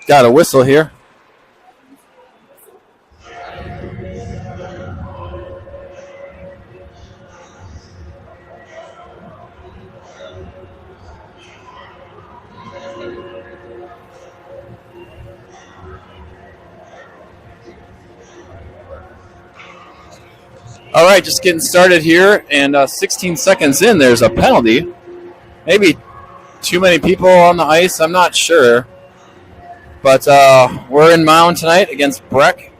Got a whistle here. All right, just getting started here, and 16 seconds in, there's a penalty. Maybe too many people on the ice, I'm not sure. But we're in Mound tonight against Breck.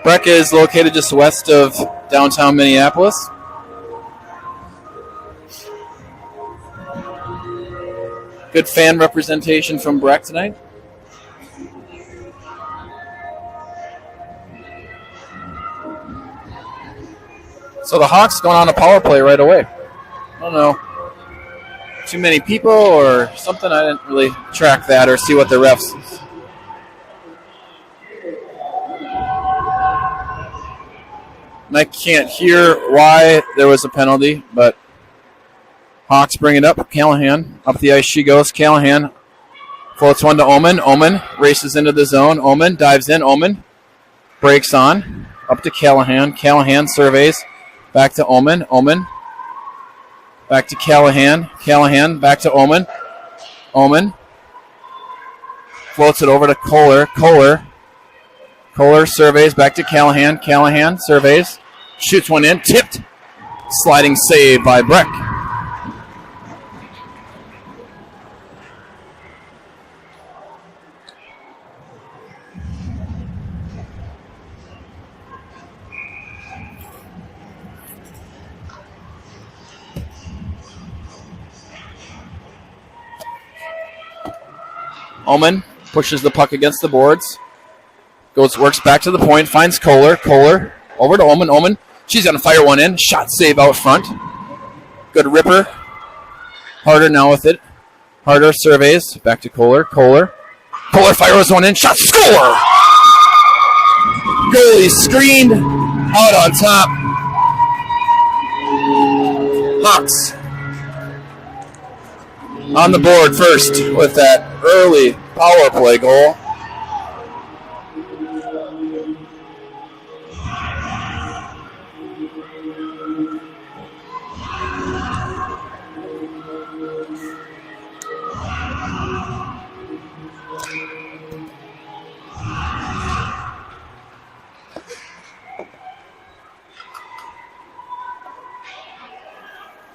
Breck is located just west of downtown Minneapolis. Good fan representation from Breck tonight. So the Hawks going on a power play right away. I don't know. Too many people or something. I didn't really track that or see what the refs. And I can't hear why there was a penalty, but Hawks bring it up. Callahan, up the ice she goes. Callahan floats one to Omen. Omen races into the zone. Omen dives in. Omen breaks on. Up to Callahan. Callahan surveys. Back to Omen. Omen. Back to Callahan. Callahan. Back to Omen. Omen. Floats it over to Kohler. Kohler. Kohler surveys. Back to Callahan. Callahan surveys. Shoots one in. Tipped. Sliding save by Breck. Omen pushes the puck against the boards. Works back to the point. Finds Kohler. Kohler over to Omen. Omen. She's going to fire one in. Shot save out front. Good ripper. Harder now with it. Harder surveys. Back to Kohler. Kohler. Kohler fires one in. Shot. Score! Goalie screened. Out on top. Hawks on the board first with that early power play goal.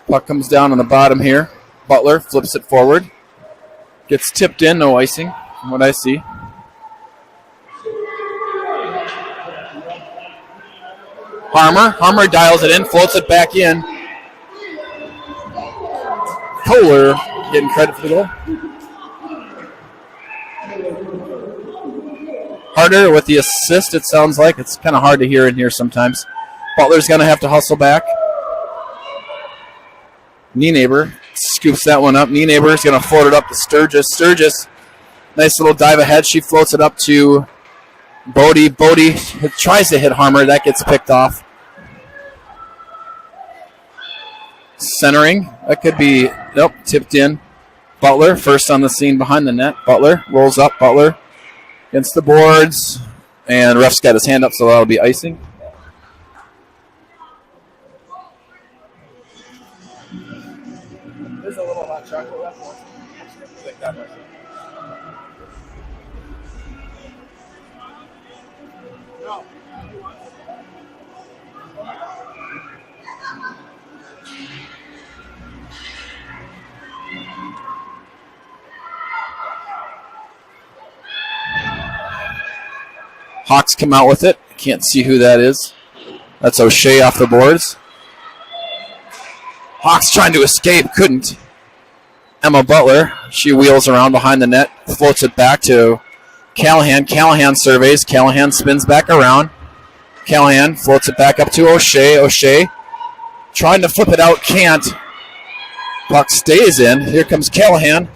Puck comes down on the bottom here. Butler flips it forward. Gets tipped in, no icing from what I see. Harmer dials it in, floats it back in. Kohler getting credit for the goal. Harder with the assist, it sounds like. It's kind of hard to hear in here sometimes. Butler's going to have to hustle back. Nienaber scoops that one up. Nienaber is going to float it up to Sturgis. Sturgis, nice little dive ahead. She floats it up to Bodie. Bodie tries to hit Harmer. That gets picked off. Centering. That could be, nope, tipped in. Butler, first on the scene behind the net. Butler rolls up. Butler against the boards. And the ref's got his hand up, so that'll be icing. There's a little hot chocolate left. Like that right. No. Hawks come out with it. Can't see who that is. That's O'Shea off the boards. Hawks trying to escape, couldn't. Emma Butler, she wheels around behind the net, floats it back to Callahan. Callahan surveys. Callahan spins back around. Callahan floats it back up to O'Shea. O'Shea trying to flip it out, can't. Puck stays in. Here comes Callahan.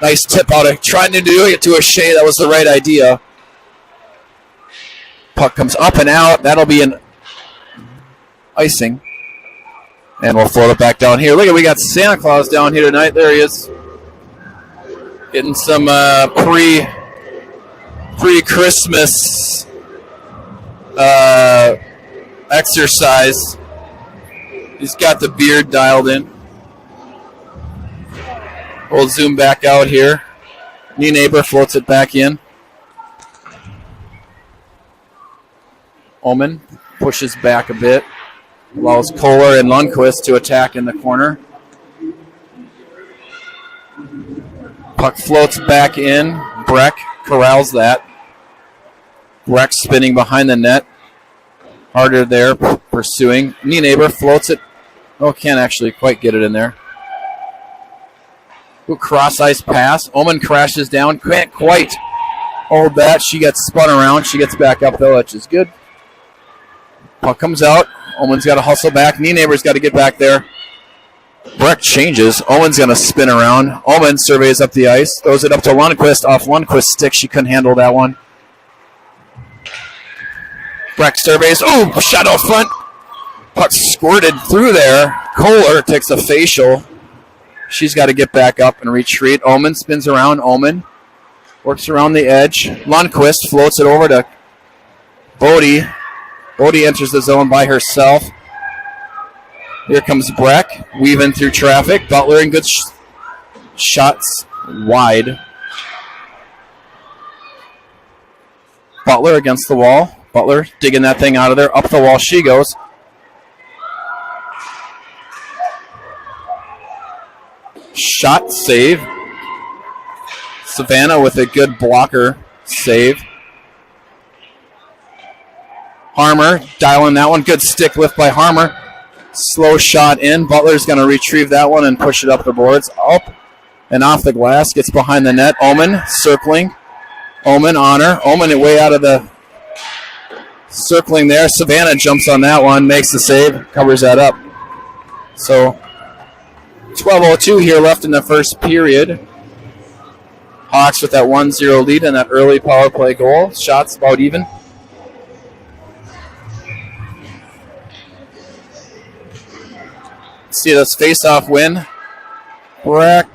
Nice tip out of trying to do it to O'Shea. That was the right idea. Puck comes up and out. That'll be an icing. And we'll float it back down here. Look at, we got Santa Claus down here tonight. There he is. Getting some pre-Christmas exercise. He's got the beard dialed in. We'll zoom back out here. New neighbor floats it back in. Omen pushes back a bit. Allows Kohler and Lundqvist to attack in the corner. Puck floats back in. Breck corrals that. Breck spinning behind the net. Harder there, pursuing. Neighbor floats it. Oh, can't actually quite get it in there. Ooh, cross ice pass. Omen crashes down. Can't quite hold that. She gets spun around. She gets back up though, which is good. Puck comes out. Omen's got to hustle back. Neighbor's got to get back there. Breck changes. Omen's going to spin around. Omen surveys up the ice. Throws it up to Lundqvist. Off Lundqvist's stick. She couldn't handle that one. Breck surveys. Oh, shot out front. Puck squirted through there. Kohler takes a facial. She's got to get back up and retreat. Omen spins around. Omen works around the edge. Lundqvist floats it over to Bodie. Bodie enters the zone by herself. Here comes Breck, weaving through traffic. Butler in good shots wide. Butler against the wall. Butler digging that thing out of there. Up the wall she goes. Shot save. Savannah with a good blocker save. Harmer dialing that one. Good stick lift by Harmer. Slow shot in. Butler's going to retrieve that one and push it up the boards. Up and off the glass. Gets behind the net. Omen circling. Omen on her. Omen way out of the circling there. Savannah jumps on that one. Makes the save. Covers that up. So 12:02 here left in the first period. Hawks with that 1-0 lead and that early power play goal. Shots about even. See this face-off win. Breck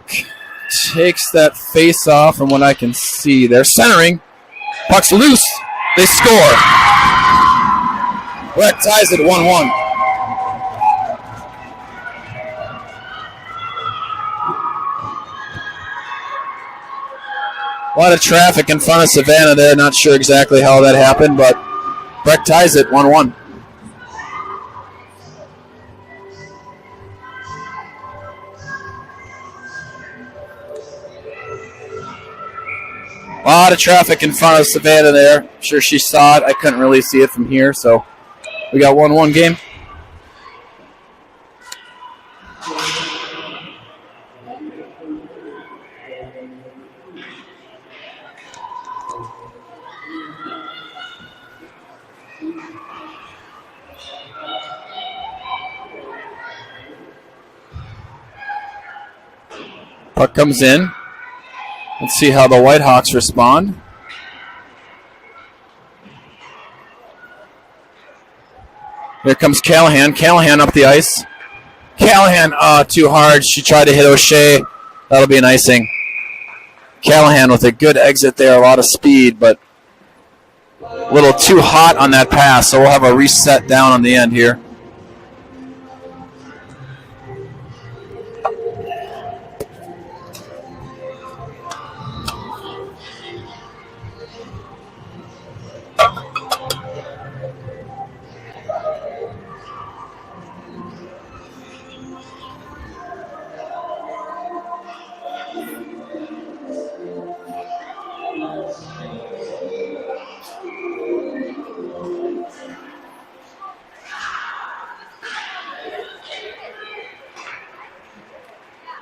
takes that face-off from what I can see. They're centering. Puck's loose. They score. Breck ties it 1-1. A lot of traffic in front of Savannah there. Not sure exactly how that happened, but Breck ties it 1-1. A lot of traffic in front of Savannah there. I'm sure she saw it. I couldn't really see it from here, so we got 1-1 game. Puck comes in. Let's see how the Whitehawks respond. Here comes Callahan. Callahan up the ice. Callahan, too hard. She tried to hit O'Shea. That'll be an icing. Callahan with a good exit there. A lot of speed, but a little too hot on that pass. So we'll have a reset down on the end here.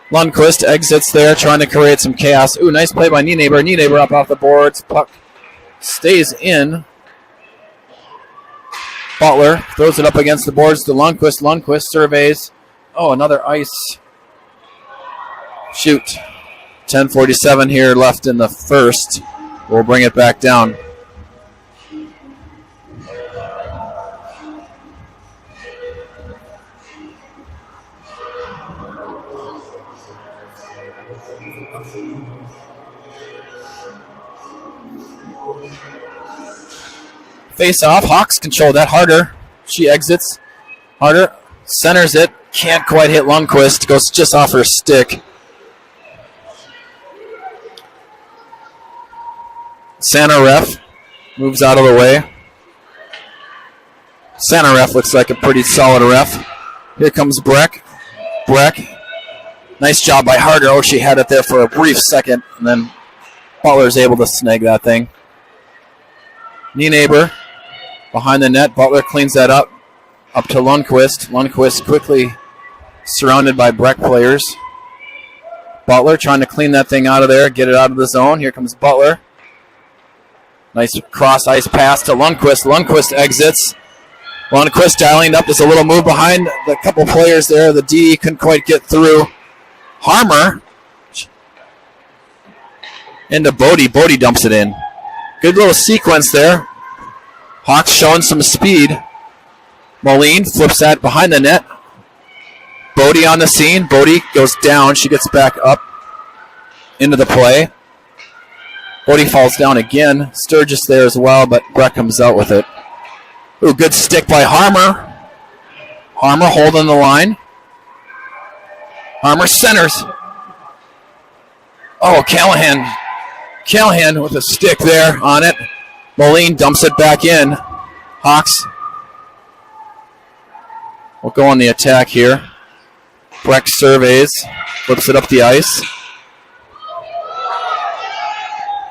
Lundqvist exits there, trying to create some chaos. Ooh, nice play by Neighbor. Neighbor up off the boards. Puck stays in. Butler throws it up against the boards to Lundqvist. Lundqvist surveys. Oh, another ice. Shoot. 10:47 here left in the first. We'll bring it back down. Face off. Hawks control that. Harder. She exits. Harder. Centers it. Can't quite hit Lundquist. Goes just off her stick. Center ref moves out of the way. Center ref looks like a pretty solid ref. Here comes Breck. Breck. Nice job by Harder. Oh, she had it there for a brief second, and then Butler's able to snag that thing. Nienaber behind the net. Butler cleans that up to Lundquist. Lundquist quickly surrounded by Breck players. Butler trying to clean that thing out of there, get it out of the zone. Here comes Butler. Nice cross-ice pass to Lundquist. Lundquist exits. Lundquist dialing up. There's a little move behind the couple players there. The D couldn't quite get through. Harmer into Bodie. Bodie dumps it in. Good little sequence there. Hawks showing some speed. Moline flips that behind the net. Bodie on the scene. Bodie goes down. She gets back up into the play. Bodie falls down again. Sturgis there as well, but Breck comes out with it. Ooh, good stick by Harmer. Harmer holding the line. Harmer centers. Oh, Callahan. Callahan with a stick there on it. Moline dumps it back in. Hawks will go on the attack here. Breck surveys. Flips it up the ice.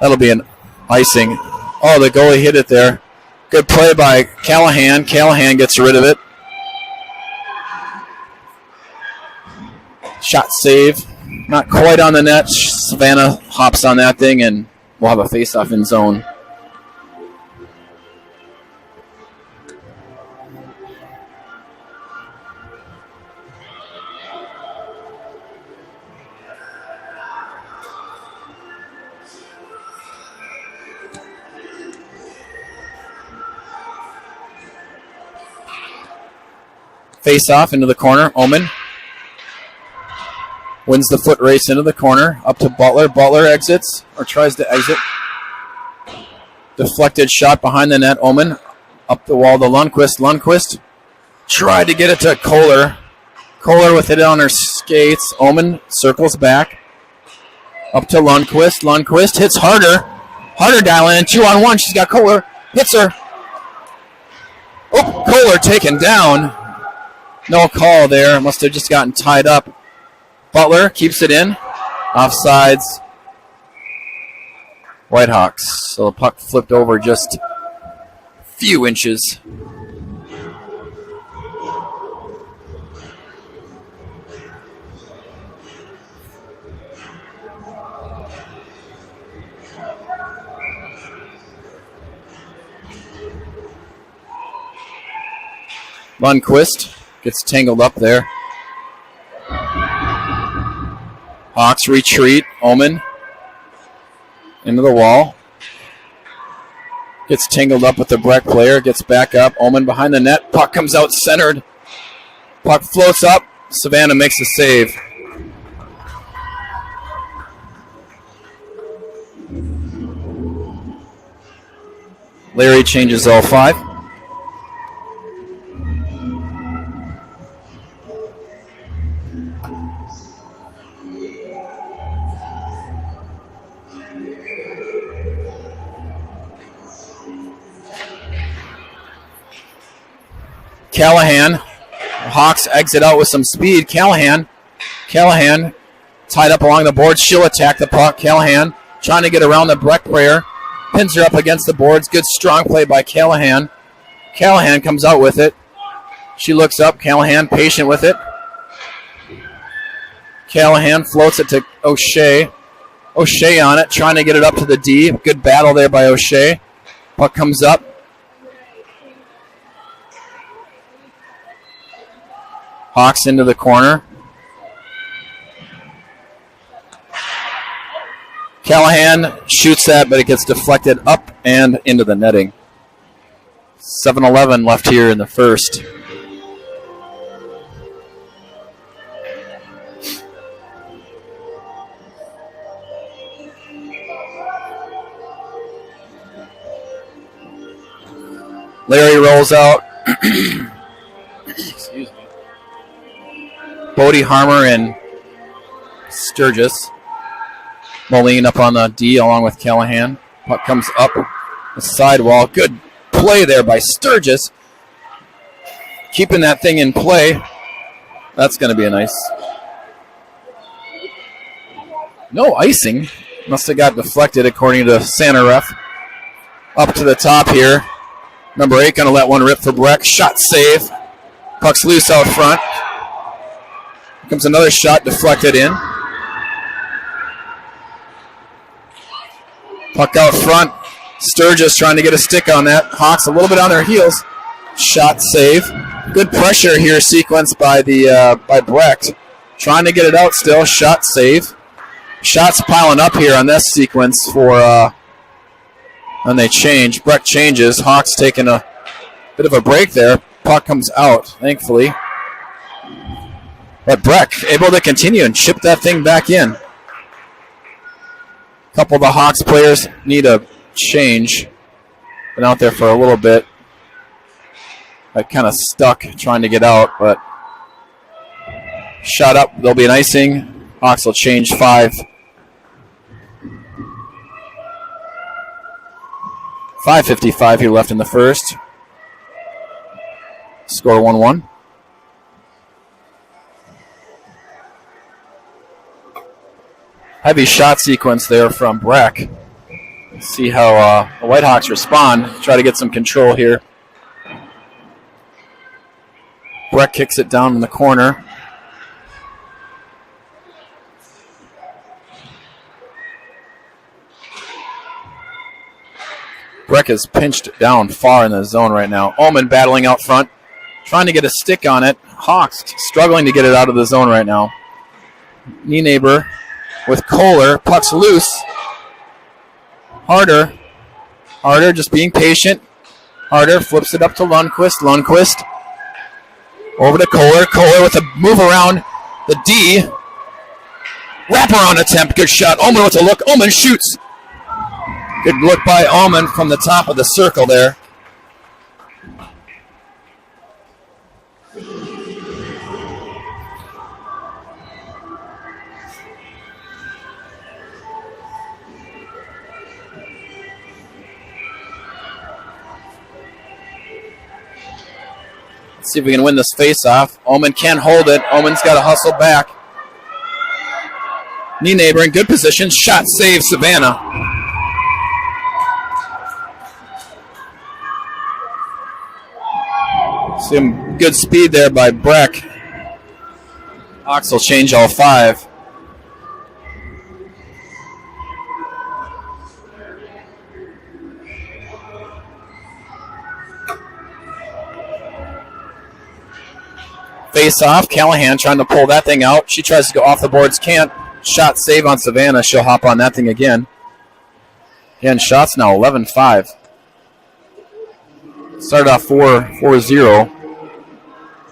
That'll be an icing. Oh, the goalie hit it there. Good play by Callahan. Callahan gets rid of it. Shot save. Not quite on the net. Savannah hops on that thing, and we'll have a face-off in zone. Face off into the corner. Omen wins the foot race into the corner. Up to Butler. Butler exits or tries to exit. Deflected shot behind the net. Omen up the wall to Lundquist. Lundquist tried to get it to Kohler. Kohler with it on her skates. Omen circles back. Up to Lundquist. Lundquist hits Harder. Harder dialing in 2-on-1. She's got Kohler. Hits her. Oh, Kohler taken down. No call there. Must have just gotten tied up. Butler keeps it in. Offsides. Whitehawks. So the puck flipped over just a few inches. Lundquist gets tangled up there. Hawks retreat. Omen into the wall. Gets tangled up with the Breck player. Gets back up. Omen behind the net. Puck comes out centered. Puck floats up. Savannah makes a save. Larry changes all five. Callahan. Hawks exit out with some speed. Callahan tied up along the boards. She'll attack the puck. Callahan trying to get around the Breck player. Pins her up against the boards. Good strong play by Callahan. Callahan comes out with it. She looks up. Callahan patient with it. Callahan floats it to O'Shea. O'Shea on it, trying to get it up to the D. Good battle there by O'Shea. Puck comes up. Hawks into the corner. Callahan shoots that, but it gets deflected up and into the netting. 7:11 left here in the first. Larry rolls out. Excuse me. Bodie, Harmer, and Sturgis. Moline up on the D along with Callahan. Puck comes up the sidewall. Good play there by Sturgis. Keeping that thing in play. That's going to be a nice. No icing. Must have got deflected according to Santa ref. Up to the top here. Number 8 going to let one rip for Breck. Shot save. Puck's loose out front. Here comes another shot deflected in. Puck out front. Sturgis trying to get a stick on that. Hawks a little bit on their heels. Shot save. Good pressure here sequenced by Breck. Trying to get it out still. Shot save. Shots piling up here on this sequence for when they change. Breck changes. Hawks taking a bit of a break there. Puck comes out, thankfully. But Breck able to continue and chip that thing back in. A couple of the Hawks players need a change. Been out there for a little bit. Got kind of stuck trying to get out, but shot up. There'll be an icing. Hawks will change 5. 5:55 here left in the first. Score 1-1. Heavy shot sequence there from Breck. See how the Whitehawks respond. Try to get some control here. Breck kicks it down in the corner. Breck is pinched down far in the zone right now. Ullman battling out front, trying to get a stick on it. Hawks struggling to get it out of the zone right now. Neighbor with Kohler. Puck's loose. Harder just being patient. Harder flips it up to Lundqvist. Lundqvist over to Kohler. Kohler with a move around the D. Wraparound attempt. Good shot. Ullman with a look. Ullman shoots. Good look by Ullman from the top of the circle there. Let's see if we can win this face-off. Ullman can't hold it. Ullman's got to hustle back. Neighbor in good position. Shot save Savannah. Some good speed there by Breck. Hawks will change all 5. Face off. Callahan trying to pull that thing out. She tries to go off the boards. Can't. Shot save on Savannah. She'll hop on that thing again. Again, shots now 11-5. Started off 4-0.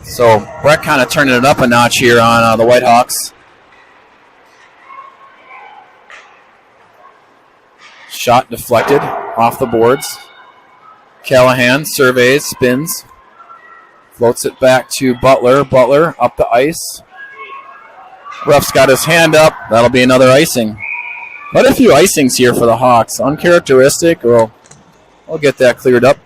So Breck kind of turning it up a notch here on the Whitehawks. Shot deflected off the boards. Callahan surveys, spins. Floats it back to Butler. Butler up the ice. Ref's got his hand up. That'll be another icing. Quite a few icings here for the Hawks. Uncharacteristic. We'll get that cleared up.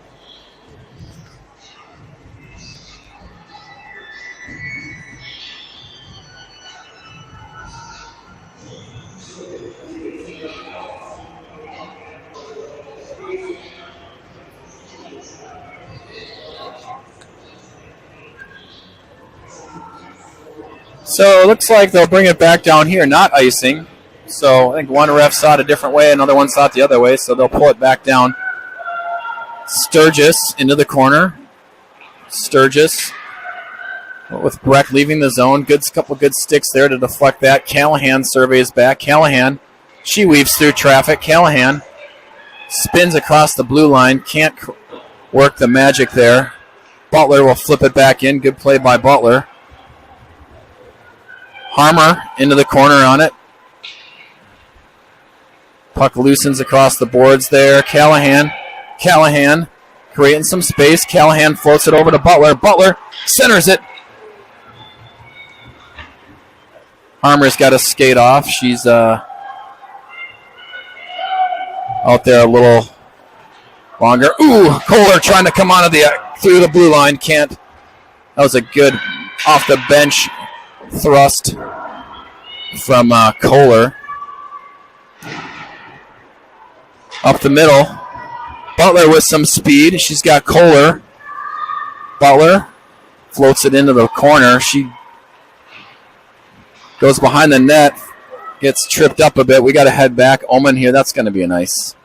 So it looks like they'll bring it back down here, not icing. So I think one ref saw it a different way, another one saw it the other way, so they'll pull it back down. Sturgis into the corner. Sturgis with Breck leaving the zone. Couple good sticks there to deflect that. Callahan surveys back. Callahan, she weaves through traffic. Callahan spins across the blue line. Can't work the magic there. Butler will flip it back in. Good play by Butler. Harmer into the corner on it. Puck loosens across the boards there. Callahan creating some space. Callahan floats it over to Butler. Butler centers it. Harmer's got to skate off. She's out there a little longer. Ooh, Kohler trying to come onto through the blue line. Can't. That was a good off the bench thrust from Kohler. Up the middle. Butler with some speed. She's got Kohler. Butler floats it into the corner. She goes behind the net. Gets tripped up a bit. We got to head back. Omen here. That's going to be a nice.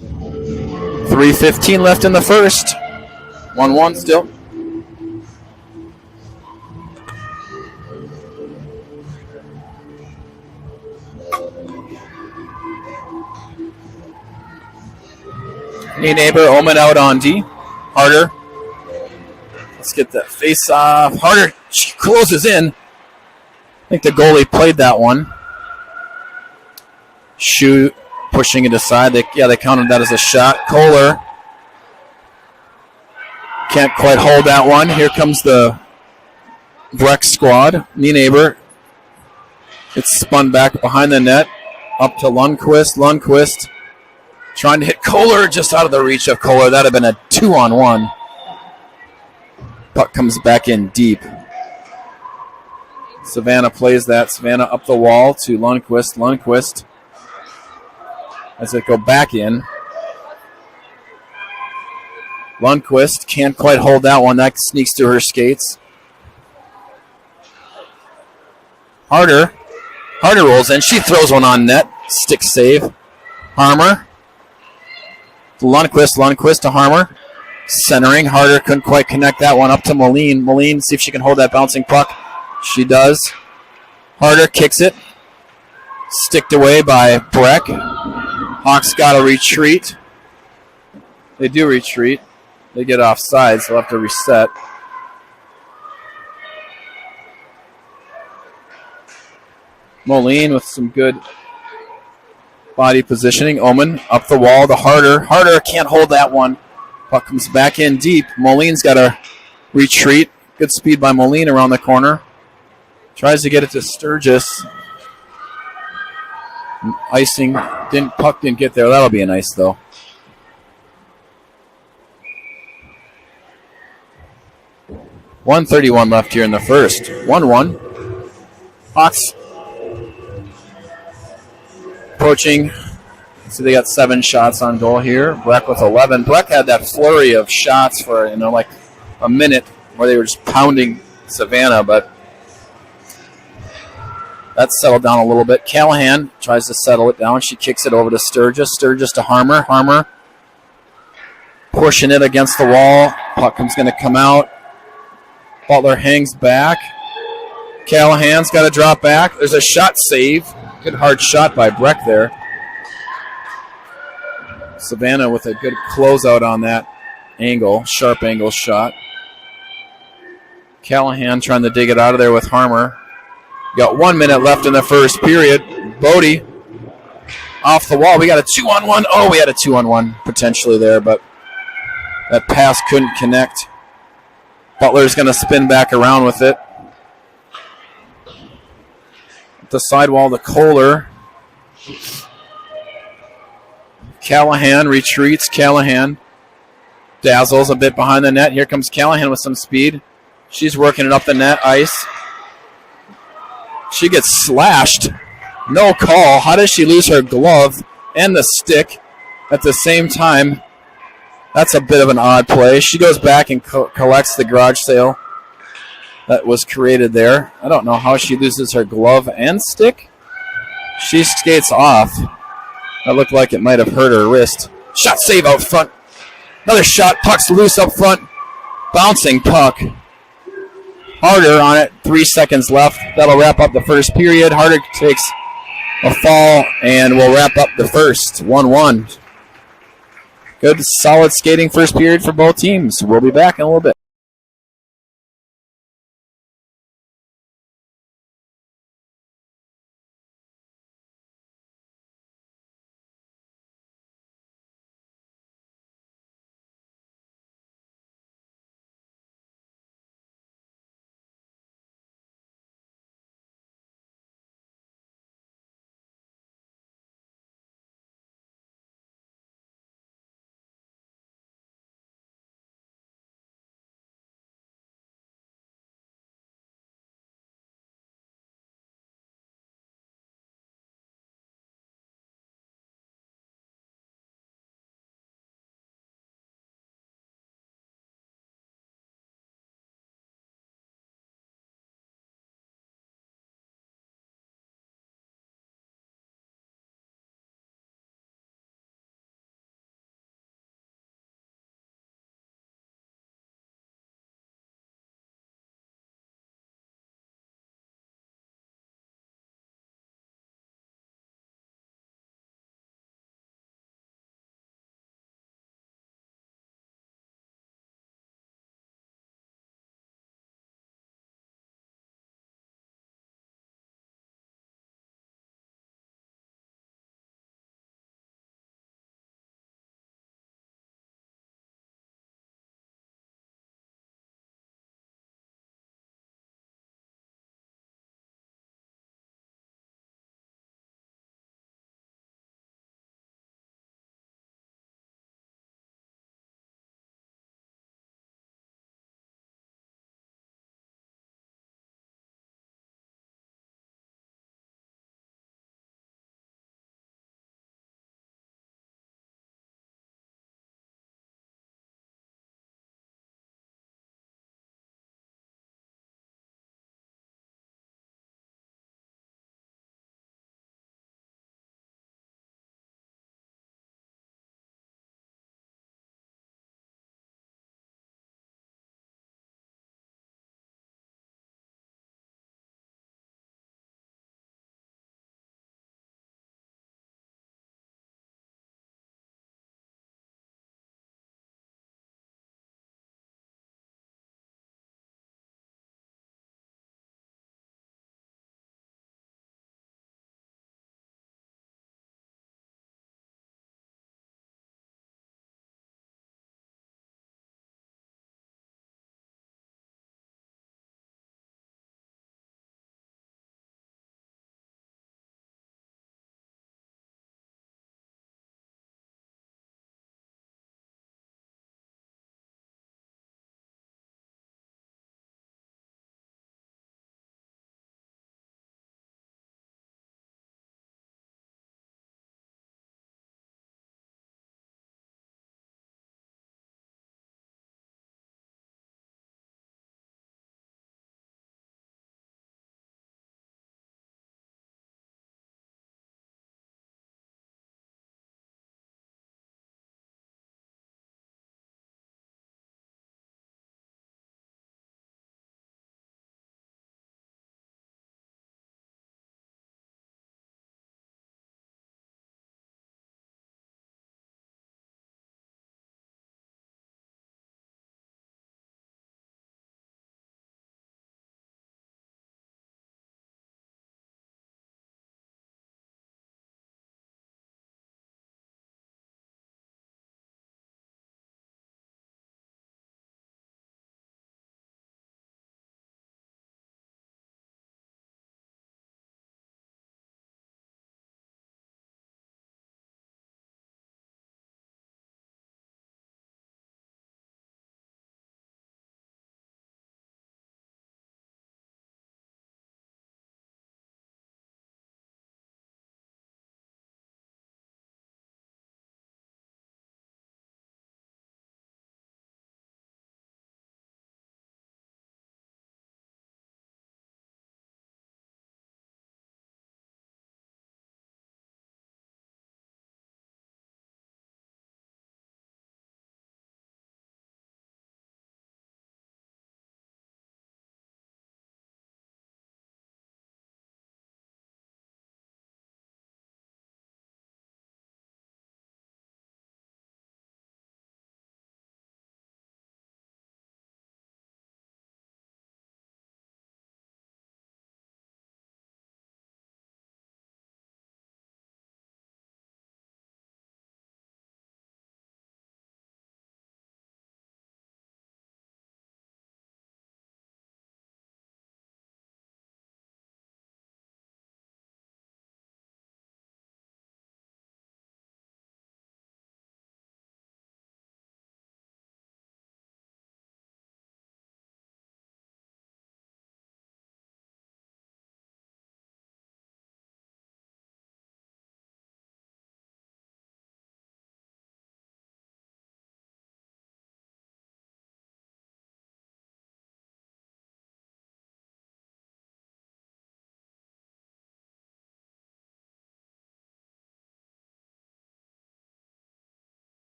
3:15 left in the first. 1-1 still. Neighbor, Omen out on D. Harder. Let's get that face off. Harder. She closes in. I think the goalie played that one. Shoot. Pushing it aside. They counted that as a shot. Kohler can't quite hold that one. Here comes the Breck squad. Neighbor. It's spun back behind the net. Up to Lundqvist. Lundqvist trying to hit Kohler, just out of the reach of Kohler. That would have been a 2-on-1. Puck comes back in deep. Savannah plays that. Savannah up the wall to Lundqvist. Lundqvist as it go back in. Lundqvist can't quite hold that one. That sneaks through her skates. Harder rolls in. She throws one on net. Stick save. Harmer. Lundqvist to Harmer. Centering. Harder couldn't quite connect that one. Up to Moline. Moline, see if she can hold that bouncing puck. She does. Harder kicks it. Sticked away by Breck. Hawks got to retreat. They do retreat. They get offside, so they'll have to reset. Moline with some good body positioning. Omen up the wall to Harder. Harder can't hold that one. Puck comes back in deep. Moline's got to retreat. Good speed by Moline around the corner. Tries to get it to Sturgis. Icing. Puck didn't get there. That'll be a nice, though. .131 left here in the first. 1-1. Hawks approaching. So they got 7 shots on goal here. Breck with 11. Breck had that flurry of shots for like a minute where they were just pounding Savannah, but that's settled down a little bit. Callahan tries to settle it down. She kicks it over to Sturgis. Sturgis to Harmer. Harmer pushing it against the wall. Puck is going to come out. Butler hangs back. Callahan's got to drop back. There's a shot save. Good hard shot by Breck there. Savannah with a good closeout on that angle. Sharp angle shot. Callahan trying to dig it out of there with Harmer. Got 1 minute left in the first period. Bodie off the wall. We got a 2-on-1. Oh, we had a 2-on-1 potentially there, but that pass couldn't connect. Butler's going to spin back around with it. At the sidewall to Kohler. Callahan retreats. Callahan dazzles a bit behind the net. Here comes Callahan with some speed. She's working it up the net ice. She gets slashed. No call. How does she lose her glove and the stick at the same time? That's a bit of an odd play. She goes back and collects the garage sale that was created there. I don't know how she loses her glove and stick. She skates off. That looked like it might have hurt her wrist. Shot save out front. Another shot. Puck's loose up front. Bouncing puck. Harder on it. 3 seconds left. That'll wrap up the first period. Harder takes a fall and we'll wrap up the first. 1-1. Good, solid skating first period for both teams. We'll be back in a little bit.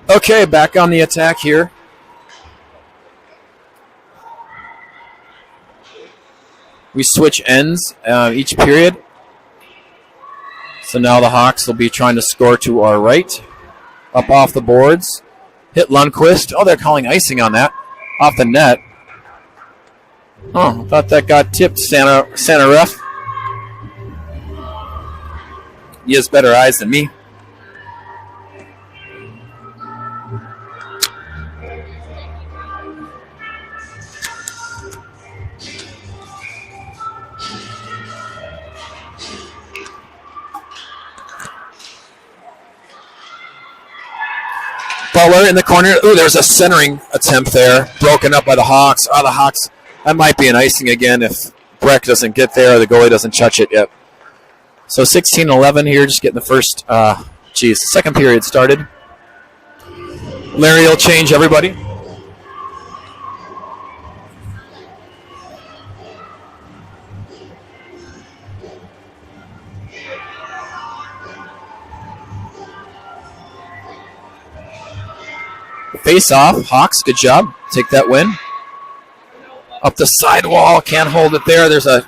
Okay, back on the attack here. We switch ends each period. So now the Hawks will be trying to score to our right. Up off the boards. Hit Lundqvist. Oh, they're calling icing on that. Off the net. Oh, I thought that got tipped, Santa ref. He has better eyes than me. Butler in the corner. Ooh, there's a centering attempt there. Broken up by the Hawks. Oh, the Hawks. That might be an icing again if Breck doesn't get there or the goalie doesn't touch it yet. So 16-11 here, just getting the first, the second period started. Larry will change everybody. Face off. Hawks, good job. Take that win. Up the sidewall. Can't hold it there. There's a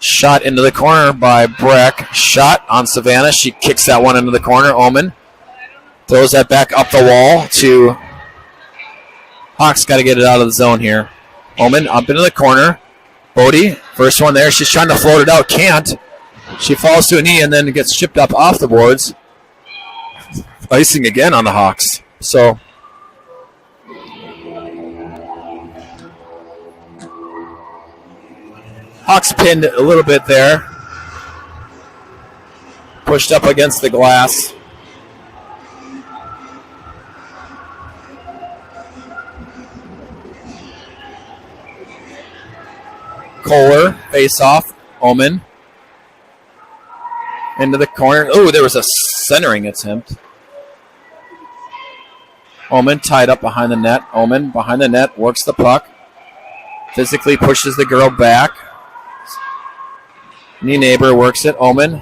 shot into the corner by Breck. Shot on Savannah. She kicks that one into the corner. Omen throws that back up the wall to Hawks. Got to get it out of the zone here. Omen up into the corner. Bodie, first one there. She's trying to float it out. Can't. She falls to a knee and then gets chipped up off the boards. Icing again on the Hawks. So Hawks pinned a little bit there. Pushed up against the glass. Kohler, face off. Omen. Into the corner. Oh, there was a centering attempt. Omen tied up behind the net. Omen behind the net, works the puck. Physically pushes the girl back. Knee neighbor works it. Omen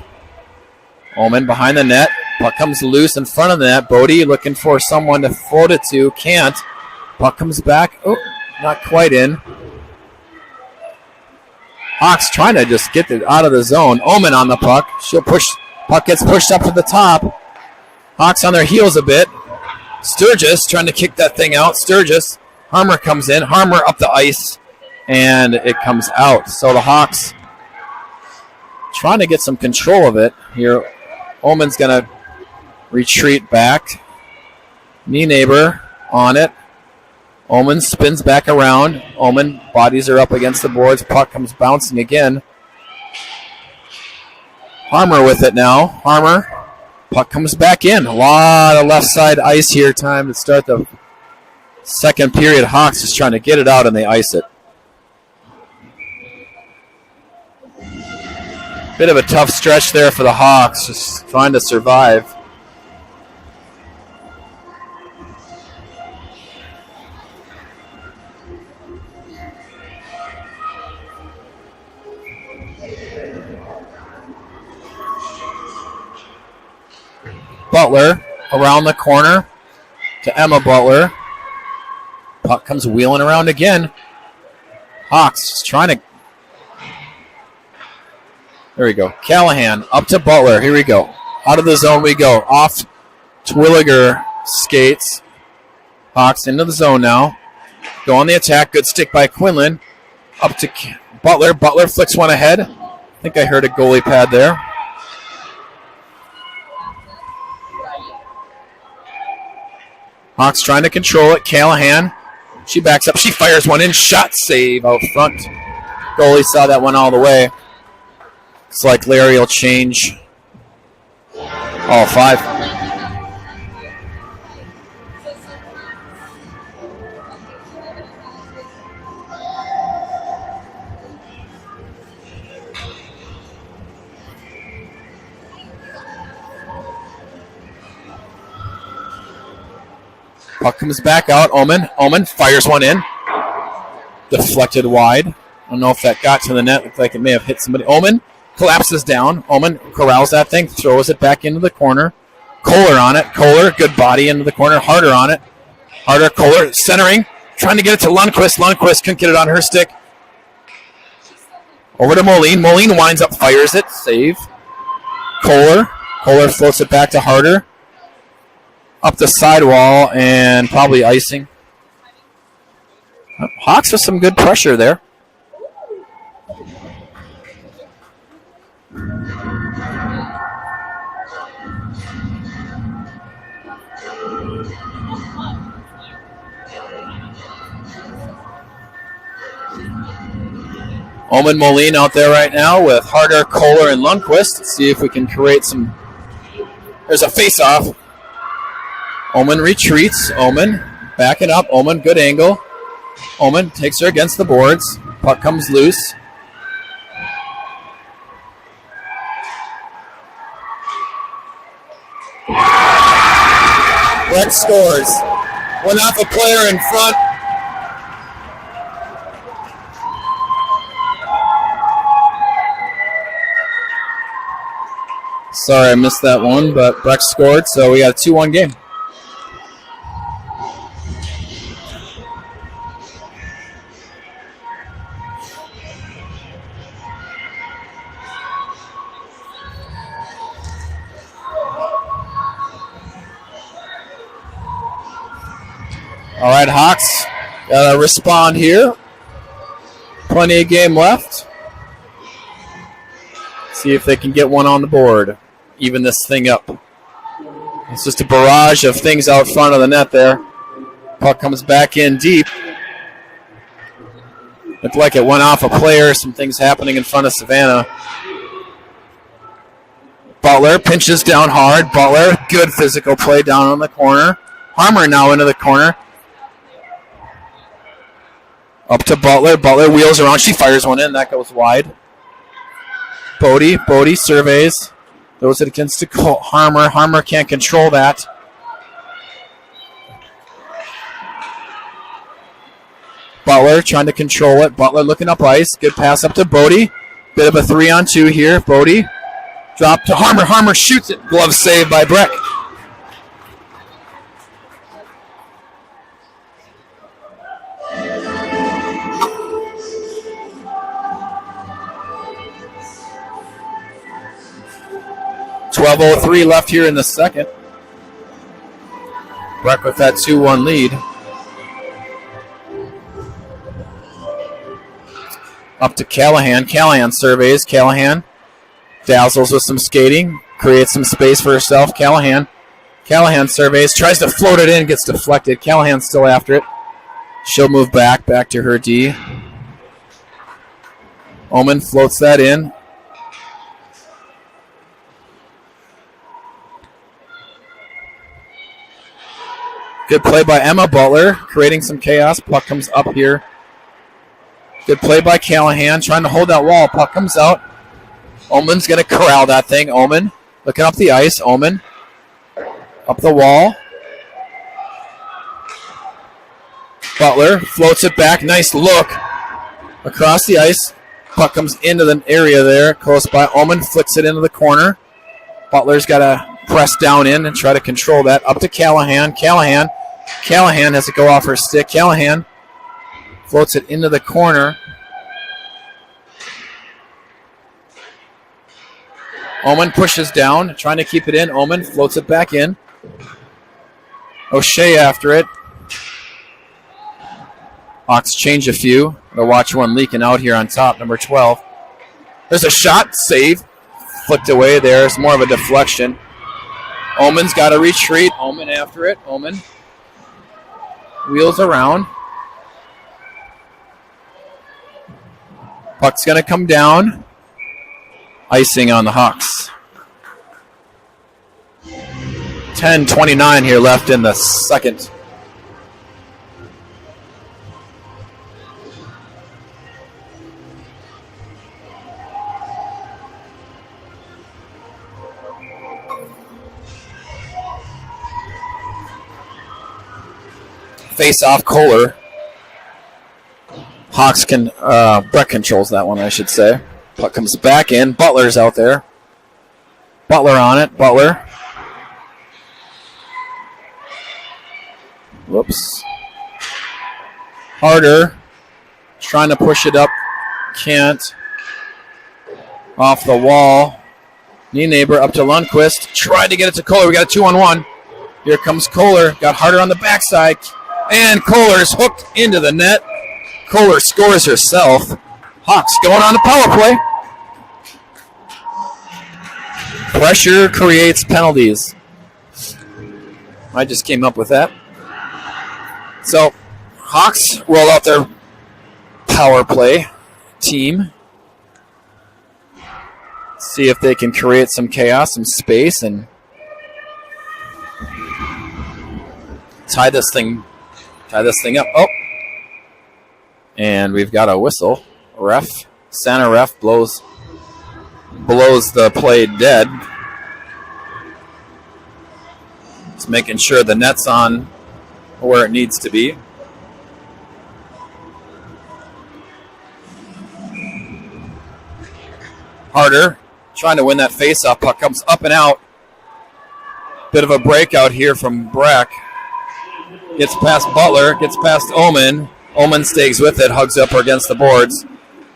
behind the net. Puck comes loose in front of the net. Bodie looking for someone to float it to. Can't. Puck comes back. Oh, not quite in. Hawks trying to just get it out of the zone. Omen on the puck. She'll push. Puck gets pushed up to the top. Hawks on their heels a bit. Sturgis trying to kick that thing out. Sturgis. Harmer comes in. Harmer up the ice. And it comes out. So the Hawks trying to get some control of it here. Omen's going to retreat back. Knee neighbor on it. Omen spins back around. Omen bodies her up against the boards. Puck comes bouncing again. Harmer with it now. Harmer. Puck comes back in. A lot of left side ice here. Time to start the second period. Hawks just trying to get it out and they ice it. Bit of a tough stretch there for the Hawks. Just trying to survive. Butler around the corner to Emma Butler. Puck comes wheeling around again. Hawks trying to... There we go. Callahan up to Butler. Here we go. Out of the zone we go. Off Twilliger skates. Hawks into the zone now. Go on the attack. Good stick by Quinlan. Up to Butler. Butler flicks one ahead. I think I heard a goalie pad there. Hawks trying to control it. Callahan. She backs up. She fires one in. Shot save out front. Goalie saw that one all the way. It's like Larry will change all five. Puck comes back out. Omen fires one in. Deflected wide. I don't know if that got to the net. Looked like it may have hit somebody. Omen collapses down. Omen corrals that thing, throws it back into the corner. Kohler on it. Kohler, good body into the corner. Harder on it. Harder, Kohler, centering. Trying to get it to Lundqvist. Lundqvist couldn't get it on her stick. Over to Moline. Moline winds up, fires it. Save. Kohler. Kohler floats it back to Harder. Up the sidewall and probably icing. Hawks with some good pressure there. Omen Moline out there right now with Harder, Kohler, and Lundqvist. Let's see if we can create some. There's a face-off. Omen retreats. Omen backing up. Omen, good angle. Omen takes her against the boards. Puck comes loose. Breck scores. Went off a player in front. Sorry, I missed that one, but Breck scored, so we got a 2-1 game. All right, Hawks, gotta respond here. Plenty of game left. See if they can get one on the board. Even this thing up. It's just a barrage of things out front of the net there. Puck comes back in deep. Looked like it went off a player. Some things happening in front of Savannah. Butler pinches down hard. Butler, good physical play down on the corner. Harmer now into the corner. Up to Butler. Butler wheels around. She fires one in. That goes wide. Bodie surveys. Throws it against Harmer. Harmer can't control that. Butler trying to control it. Butler looking up ice. Good pass up to Bodie. Bit of a 3-on-2 here. Bodie. Drop to Harmer. Harmer shoots it. Glove saved by Breck. .12:03 left here in the second. Breck with that 2-1 lead. Up to Callahan. Callahan surveys. Callahan dazzles with some skating. Creates some space for herself. Callahan surveys. Tries to float it in. Gets deflected. Callahan's still after it. She'll move back to her D. Omen floats that in. Good play by Emma Butler, creating some chaos. Puck comes up here. Good play by Callahan, trying to hold that wall. Puck comes out. Omen's going to corral that thing. Omen looking up the ice. Omen up the wall. Butler floats it back. Nice look across the ice. Puck comes into the area there, close by. Omen flicks it into the corner. Butler's got to press down in and try to control that. Up to Callahan. Callahan has to go off her stick. Callahan floats it into the corner. Omen pushes down, trying to keep it in. Omen floats it back in. O'Shea after it. Hawks change a few. They'll watch one leaking out here on top, number 12. There's a shot, save. Flicked away there. It's more of a deflection. Omen's got to retreat. Omen after it. Omen wheels around. Puck's going to come down. Icing on the Hawks. 10:29 here left in the second. Face off Kohler. Hawks can, Breck controls that one, I should say. Puck comes back in. Butler's out there. Butler on it. Butler Whoops. Harder. Trying to push it up. Can't. Off the wall. Neighbor up to Lundqvist. Tried to get it to Kohler. We got a 2-on-1. Here comes Kohler. Got Harder on the backside. And Kohler's hooked into the net. Kohler scores herself. Hawks going on the power play. Pressure creates penalties. I just came up with that. So, Hawks roll out their power play team. See if they can create some chaos, some space, and tie this thing up. Oh. And we've got a whistle. Center ref blows the play dead. It's making sure the net's on where it needs to be. Harder, trying to win that face-off. Puck comes up and out. Bit of a breakout here from Breck. Gets past Butler, gets past Omen. Omen stays with it, hugs up against the boards.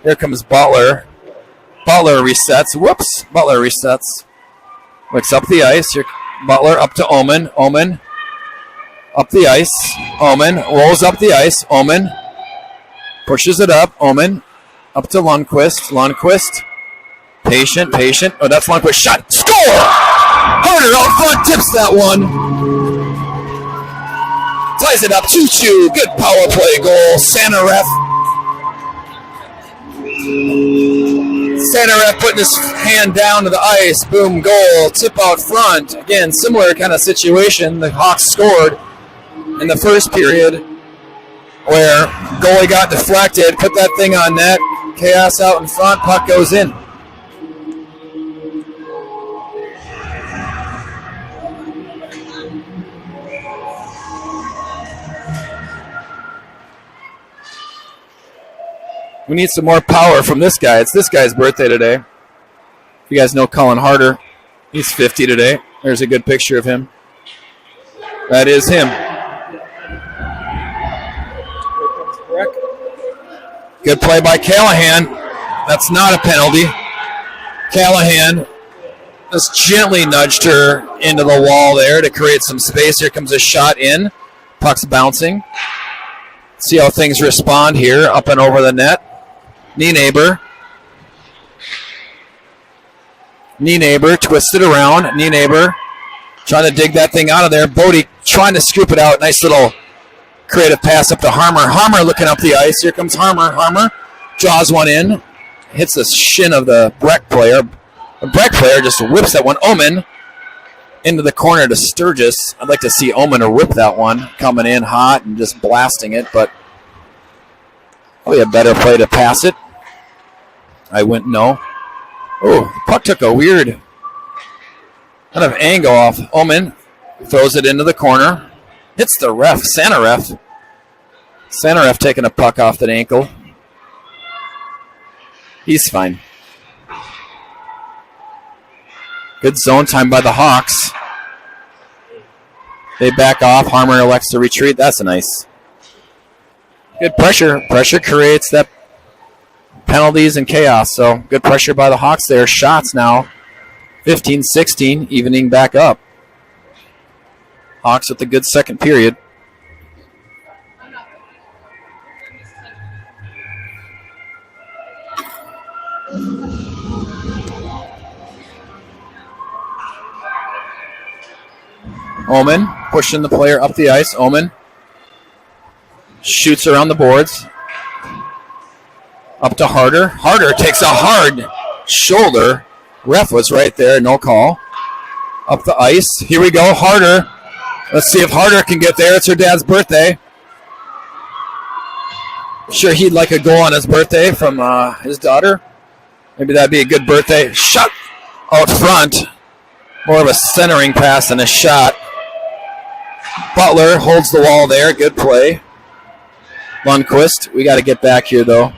Here comes Butler. Butler resets. Whoops. Butler resets. Looks up the ice. Here, Butler up to Omen. Omen up the ice. Omen rolls up the ice. Omen pushes it up. Omen up to Lundqvist. Lundqvist. Patient. Oh, that's Lundqvist. Shot. Score! Harder out front. Tips that one. Ties it up. 2-2. Good power play goal. Santa ref putting his hand down to the ice. Boom, goal. Tip out front. Again, similar kind of situation. The Hawks scored in the first period where goalie got deflected, put that thing on net. Chaos out in front. Puck goes in. We need some more power from this guy. It's this guy's birthday today. If you guys know Colin Harder, he's 50 today. There's a good picture of him. That is him. Here comes Breck. Good play by Callahan. That's not a penalty. Callahan just gently nudged her into the wall there to create some space. Here comes a shot in. Puck's bouncing. See how things respond here, up and over the net. Neighbor twisted around. Neighbor trying to dig that thing out of there. Bodie trying to scoop it out. Nice little creative pass up to Harmer. Harmer looking up the ice. Here comes Harmer. Harmer draws one in. Hits the shin of the Breck player. The Breck player just whips that one. Omen into the corner to Sturgis. I'd like to see Omen whip that one. Coming in hot and just blasting it, but probably a better play to pass it. I went no. Oh, puck took a weird kind of angle off. Omen throws it into the corner. Hits the ref, Santa ref. Santa ref taking a puck off that ankle. He's fine. Good zone time by the Hawks. They back off. Harmer elects to retreat. That's nice. Good pressure. Pressure creates that penalties and chaos. So good pressure by the Hawks there. Shots now. 15-16, evening back up. Hawks with a good second period. Omen pushing the player up the ice. Omen shoots around the boards. Up to Harder. Harder takes a hard shoulder. Ref was right there. No call. Up the ice. Here we go. Harder. Let's see if Harder can get there. It's her dad's birthday. Sure he'd like a goal on his birthday from his daughter. Maybe that'd be a good birthday. Shot out front. More of a centering pass than a shot. Butler holds the wall there. Good play. Lundqvist. We got to get back here, though.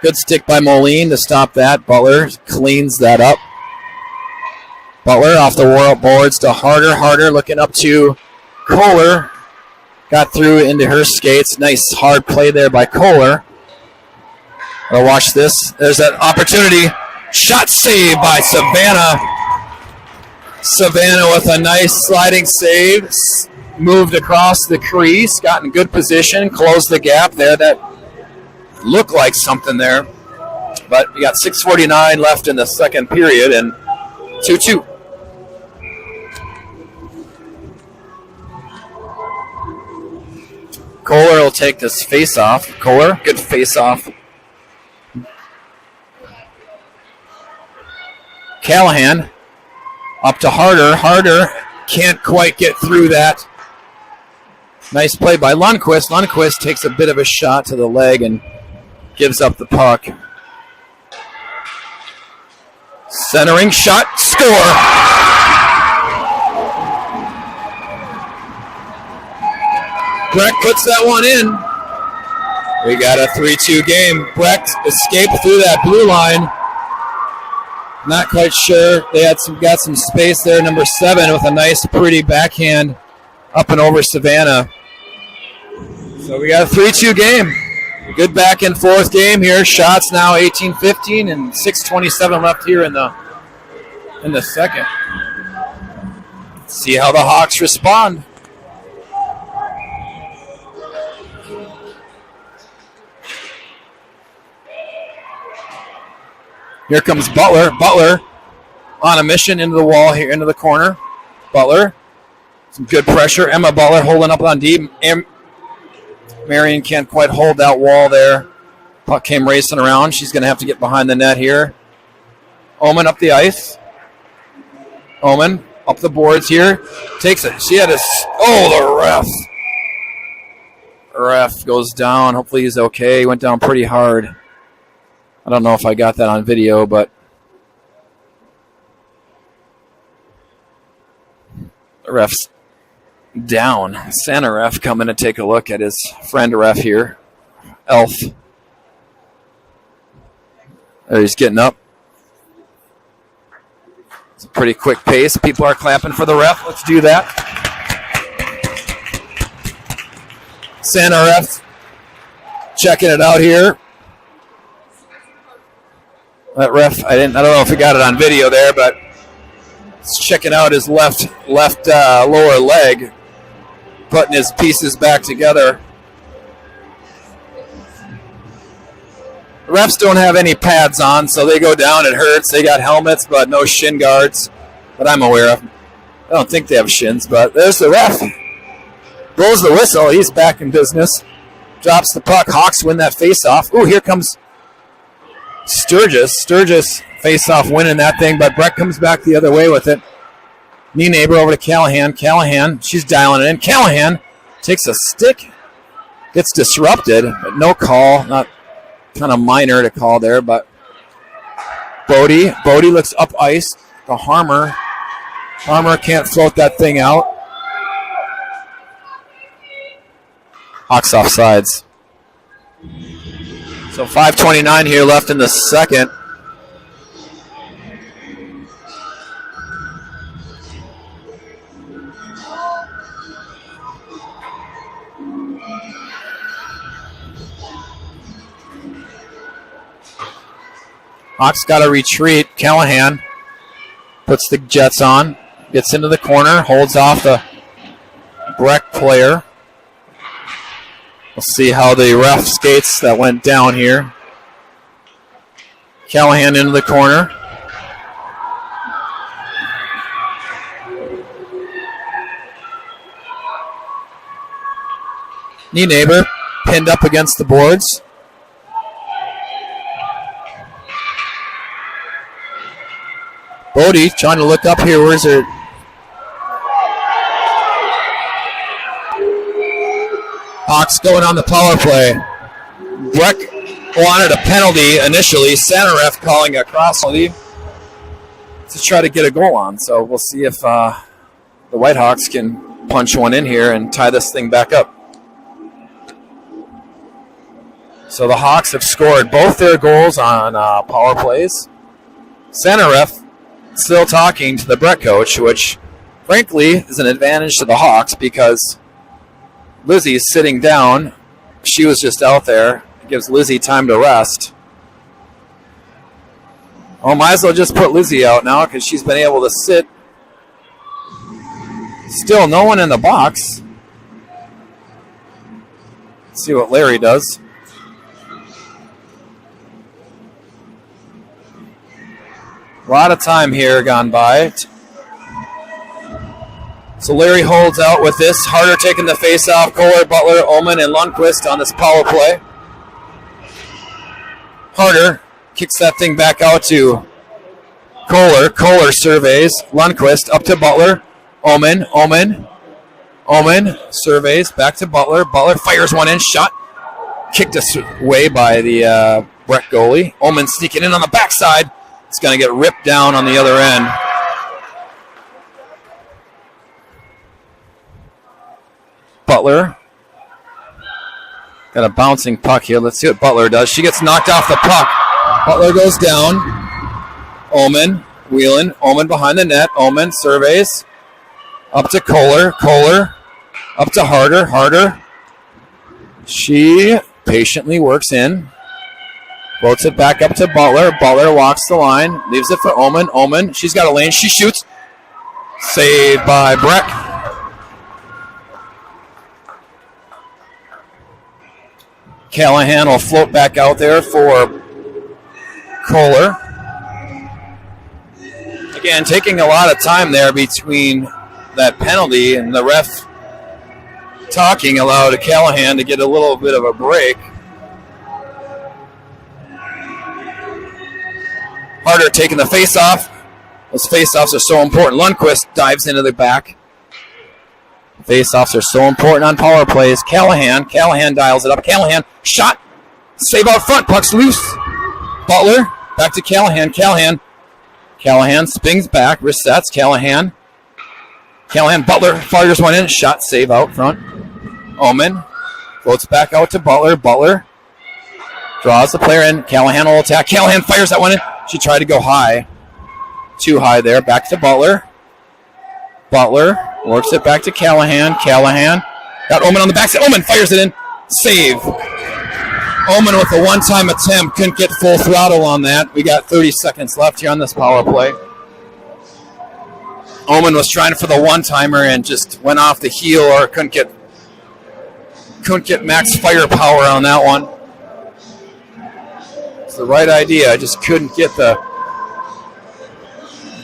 Good stick by Moline to stop that. Butler cleans that up. Butler off the boards to Harder. Harder looking up to Kohler. got through into her skates. Nice hard play there by Kohler. I'll watch this. There's that opportunity. Shot saved by Savannah. Savannah with a nice sliding save. Moved across the crease. Got in good position. Closed the gap there. That looked like something there. But we got 6:49 left in the second period and 2-2. Kohler will take this face-off. Kohler, good face-off. Callahan up to Harder. Harder can't quite get through that. Nice play by Lundqvist. Lundqvist takes a bit of a shot to the leg and gives up the puck. Centering shot, score! Breck puts that one in. We got a 3-2 game. Breck escaped through that blue line. Not quite sure. They got some space there. Number 7 with a nice, pretty backhand up and over Savannah. So we got a 3-2 game. Good back and forth game here. Shots now 18-15 and 6:27 left here in the second. Let's see how the Hawks respond. Here comes Butler. Butler on a mission into the wall here, into the corner. Butler. Some good pressure. Emma Butler holding up on deep. Marion can't quite hold that wall there. Puck came racing around. She's going to have to get behind the net here. Omen up the ice. Omen up the boards here. Takes it. She had a... Oh, the ref. The ref goes down. Hopefully he's okay. He went down pretty hard. I don't know if I got that on video, but the ref's down. Santa ref coming to take a look at his friend ref here. Elf. There he's getting up. It's a pretty quick pace. People are clapping for the ref. Let's do that. Santa ref checking it out here. That ref, I don't know if he got it on video there, but he's checking out his left lower leg, putting his pieces back together. The refs don't have any pads on, so they go down. It hurts. They got helmets, but no shin guards that I'm aware of. I don't think they have shins, but there's the ref. Blows the whistle. He's back in business. Drops the puck. Hawks win that face-off. Ooh, here comes Sturgis. Sturgis face-off winning that thing, but Breck comes back the other way with it. Knee neighbor over to Callahan. Callahan, she's dialing it in. Callahan takes a stick. Gets disrupted, but no call. Not kind of minor to call there, but Bodie looks up ice to Harmer. Harmer can't float that thing out. Hawks offsides. So 5:29 here left in the second. Hawks got to retreat. Callahan puts the Jets on, gets into the corner, holds off the Breck player. We'll see how the ref skates that went down here. Callahan into the corner. Knee neighbor pinned up against the boards. Bodie trying to look up here. Where's her? Hawks going on the power play. Breck wanted a penalty initially. Santa ref calling a cross penalty to try to get a goal on. So we'll see if the Whitehawks can punch one in here and tie this thing back up. So the Hawks have scored both their goals on power plays. Santa ref still talking to the Breck coach, which frankly is an advantage to the Hawks because Lizzie's sitting down. She was just out there. It gives Lizzie time to rest. Oh, might as well just put Lizzie out now because she's been able to sit. Still no one in the box. Let's see what Larry does. A lot of time here gone by. So Larry holds out with this. Harder taking the face off. Kohler, Butler, Ullman, and Lundqvist on this power play. Harder kicks that thing back out to Kohler. Kohler surveys. Lundqvist up to Butler. Ullman surveys. Back to Butler. Butler fires one in. Shot. Kicked away by the Breck goalie. Ullman sneaking in on the backside. It's going to get ripped down on the other end. Butler. Got a bouncing puck here. Let's see what Butler does. She gets knocked off the puck. Butler goes down. Ullman wheeling. Ullman behind the net. Ullman surveys. Up to Kohler. Kohler. Up to Harder. Harder. She patiently works in. Floats it back up to Butler. Butler walks the line. Leaves it for Ullman. Ullman. She's got a lane. She shoots. Saved by Breck. Callahan will float back out there for Kohler. Again, taking a lot of time there between that penalty and the ref talking allowed Callahan to get a little bit of a break. Harder taking the face-off. Those face-offs are so important. Lundqvist dives into the back. Face-offs are so important on power plays. Callahan dials it up. Callahan, shot. Save out front. Puck's loose. Butler, back to Callahan. Callahan spins back. Resets. Callahan, Butler fires one in. Shot, save out front. Ullman floats back out to Butler. Butler draws the player in. Callahan will attack. Callahan fires that one in. She tried to go high. Too high there. Back to Butler. Butler works it back to Callahan. Callahan got Ullman on the backside. Ullman fires it in. Save. Ullman with a one-time attempt. Couldn't get full throttle on that. We got 30 seconds left here on this power play. Ullman was trying for the one-timer and just went off the heel or couldn't get max firepower on that one. It's the right idea. I just couldn't get the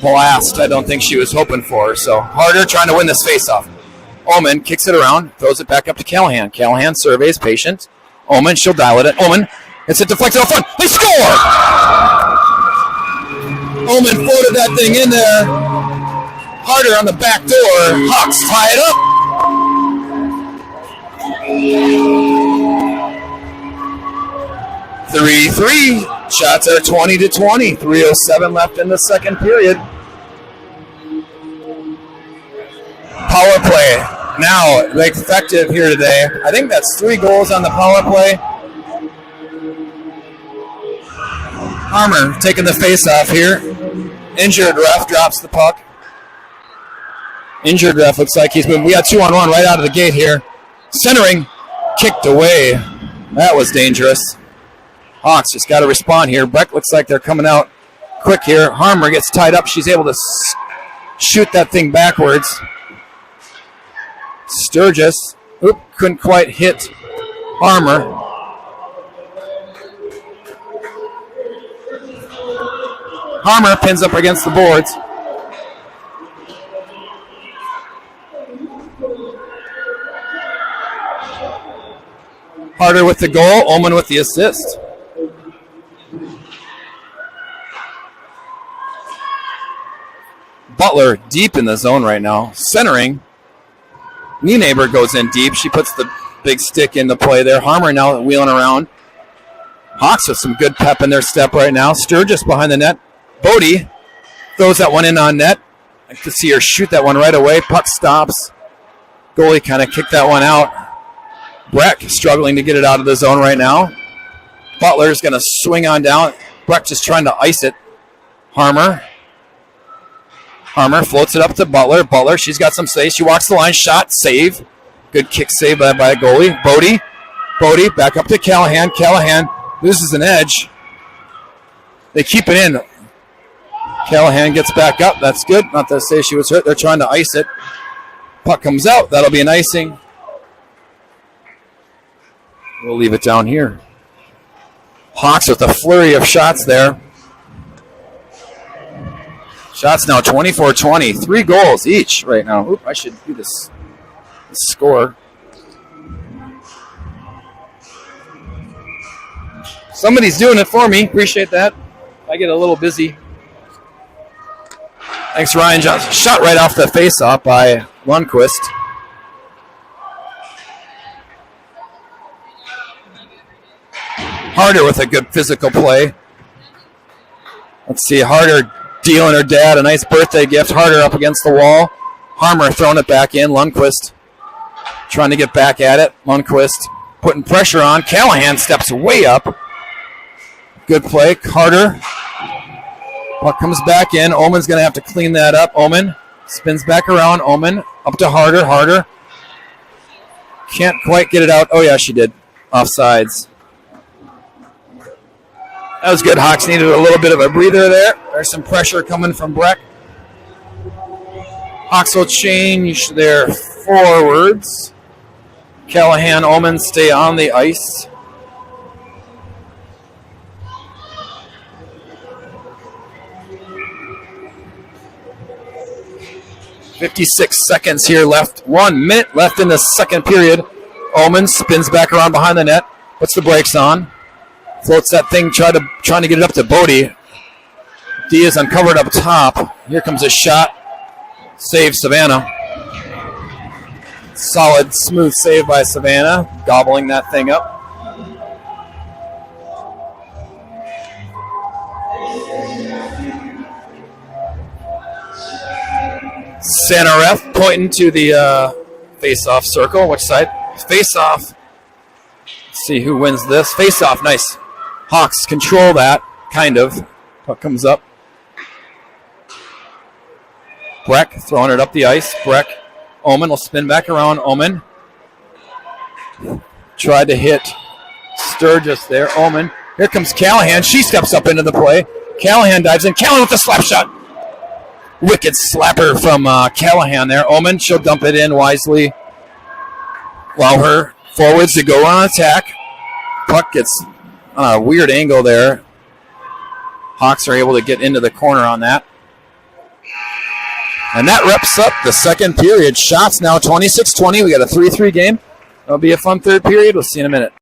blast I don't think she was hoping for. So Harder trying to win this face-off. Ullman kicks it around, throws it back up to Callahan. Callahan surveys, patient. Ullman, she'll dial it in. Ullman, it's a deflected out front. They score! Ullman floated that thing in there. Harder on the back door. Hawks tie it up. Three. Shots are 20-20. 3:07 left in the second period. Power play. Now, effective here today. I think that's 3 goals on the power play. Harmer taking the face off here. Injured ref drops the puck. Injured ref looks like he's moving. We got 2-on-1 right out of the gate here. Centering. Kicked away. That was dangerous. Hawks just got to respond here. Breck looks like they're coming out quick here. Harmer gets tied up. She's able to shoot that thing backwards. Sturgis couldn't quite hit Harmer. Harmer pins up against the boards. Harder with the goal, Ullman with the assist. Butler deep in the zone right now. Centering. Neighbor goes in deep. She puts the big stick into play there. Harmer now wheeling around. Hawks with some good pep in their step right now. Sturgis behind the net. Bodie throws that one in on net. I could see her shoot that one right away. Puck stops. Goalie kind of kicked that one out. Breck struggling to get it out of the zone right now. Butler's going to swing on down. Breck just trying to ice it. Harmer floats it up to Butler. Butler, she's got some space. She walks the line. Shot, save. Good kick save by a goalie. Bodie back up to Callahan. Callahan loses an edge. They keep it in. Callahan gets back up. That's good. Not to say she was hurt. They're trying to ice it. Puck comes out. That'll be an icing. We'll leave it down here. Hawks with a flurry of shots there. Shots now 24-20. 3 goals each right now. Oop, I should do this score. Somebody's doing it for me. Appreciate that. I get a little busy. Thanks, Ryan Johnson. Shot right off the face-off by Lundqvist. Harder with a good physical play. Let's see, Harder dealing her dad a nice birthday gift. Harder up against the wall. Harmer throwing it back in. Lundqvist trying to get back at it. Lundqvist putting pressure on. Callahan steps way up. Good play. Harder. Puck comes back in. Omen's going to have to clean that up. Omen spins back around. Omen up to Harder. Harder can't quite get it out. Oh, yeah, she did. Offsides. That was good. Hawks needed a little bit of a breather there. There's some pressure coming from Breck. Hawks will change their forwards. Callahan, Omen stay on the ice. .56 seconds here left. 1 minute left in the second period. Omen spins back around behind the net. Puts the brakes on. Floats that thing, trying to get it up to Bodie. Diaz uncovered up top. Here comes a shot. Save Savannah. Solid, smooth save by Savannah. Gobbling that thing up. Santa ref pointing to the face-off circle. Which side? Face-off. Let's see who wins this. Face-off, nice. Hawks control that, kind of. Puck comes up. Breck throwing it up the ice. Breck. Omen will spin back around. Omen tried to hit Sturgis there. Omen. Here comes Callahan. She steps up into the play. Callahan dives in. Callahan with the slap shot. Wicked slapper from Callahan there. Omen, she'll dump it in wisely. Allow her forwards to go on attack. Puck gets on a weird angle there. Hawks are able to get into the corner on that. And that wraps up the second period. Shots now 26-20. We got a 3-3 game. It'll be a fun third period. We'll see you in a minute.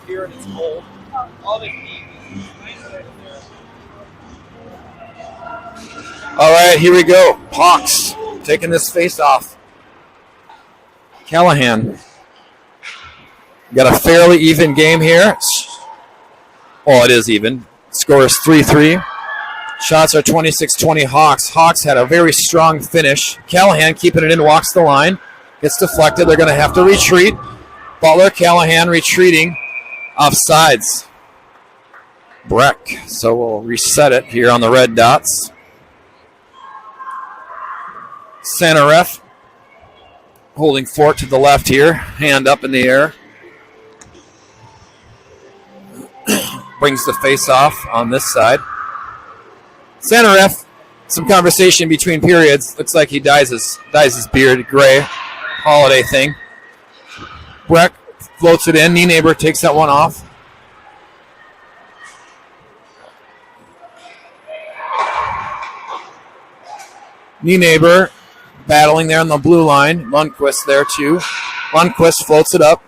here and it's cold. All right, here we go. Hawks taking this face off. Callahan. Got a fairly even game here. Oh, it is even. Score is 3-3. Shots are 26-20 Hawks. Hawks had a very strong finish. Callahan keeping it in, walks the line. Gets deflected. They're going to have to retreat. Butler, Callahan retreating off sides. Breck. So we'll reset it here on the red dots. Center ref holding fort to the left here. Hand up in the air. Brings the face off on this side. Center ref, some conversation between periods. Looks like he dyes his beard gray. Holiday thing. Breck floats it in. Nienaber takes that one off. Nienaber battling there on the blue line. Lundqvist there too. Lundqvist floats it up.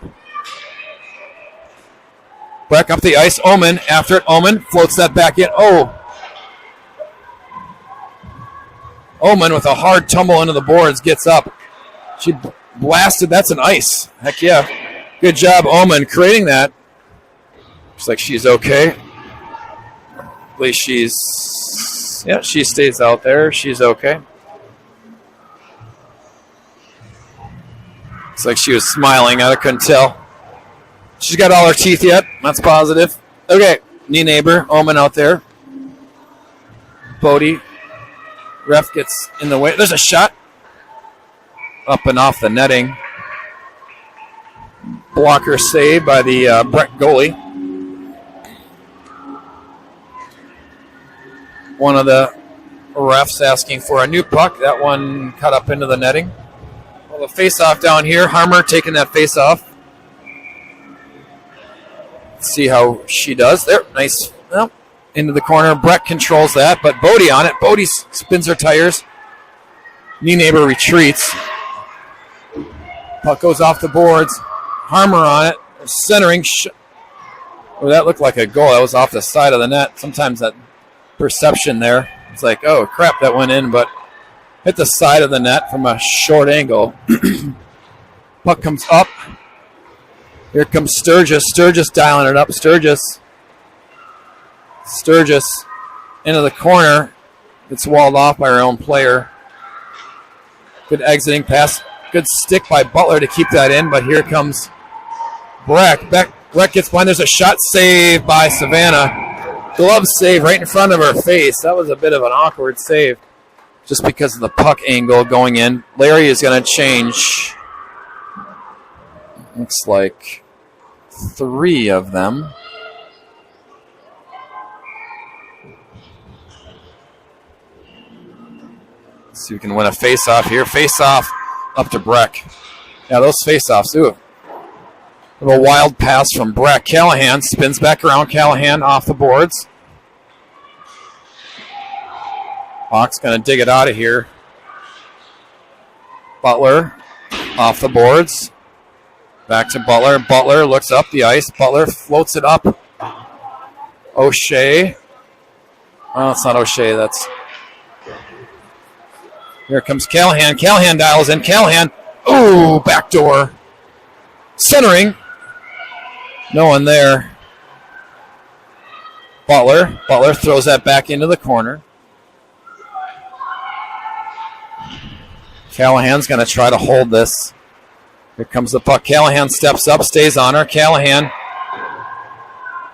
Breck up the ice. Omen after it. Omen floats that back in. Oh. Omen with a hard tumble into the boards gets up. She blasted. That's an ice. Heck yeah. Good job, Omen, creating that. Looks like she's okay. At least she stays out there. She's okay. Looks like she was smiling. I couldn't tell. She's got all her teeth yet. That's positive. Okay. Nienaber, Omen out there. Bodie. Ref gets in the way. There's a shot. Up and off the netting. Blocker save by the Breck goalie. One of the refs asking for a new puck. That one cut up into the netting. Well, the face-off down here. Harmer taking that face-off. Let's see how she does. There, nice. Well, into the corner. Breck controls that, but Bodie on it. Bodie spins her tires. Nienaber retreats. Puck goes off the boards. Harmer on it. Centering. Oh, that looked like a goal. That was off the side of the net. Sometimes that perception there. It's like, oh, crap, that went in, but hit the side of the net from a short angle. Puck comes up. Here comes Sturgis. Sturgis dialing it up. Sturgis into the corner. It's walled off by our own player. Good exiting pass. Good stick by Butler to keep that in, but here comes Breck. Breck gets behind. There's a shot saved by Savannah. Glove save right in front of her face. That was a bit of an awkward save just because of the puck angle going in. Larry is going to change. Looks like 3 of them. See if we can win a face-off here. Face-off up to Breck. Yeah, those face-offs, ooh. A little wild pass from Breck. Callahan spins back around. Callahan off the boards. Hawk's going to dig it out of here. Butler off the boards. Back to Butler. Butler looks up the ice. Butler floats it up. O'Shea. Oh, it's not O'Shea. That's... Here comes Callahan. Callahan dials in. Callahan. Ooh, backdoor. Centering. No one there. Butler. Butler throws that back into the corner. Callahan's going to try to hold this. Here comes the puck. Callahan steps up, stays on her. Callahan.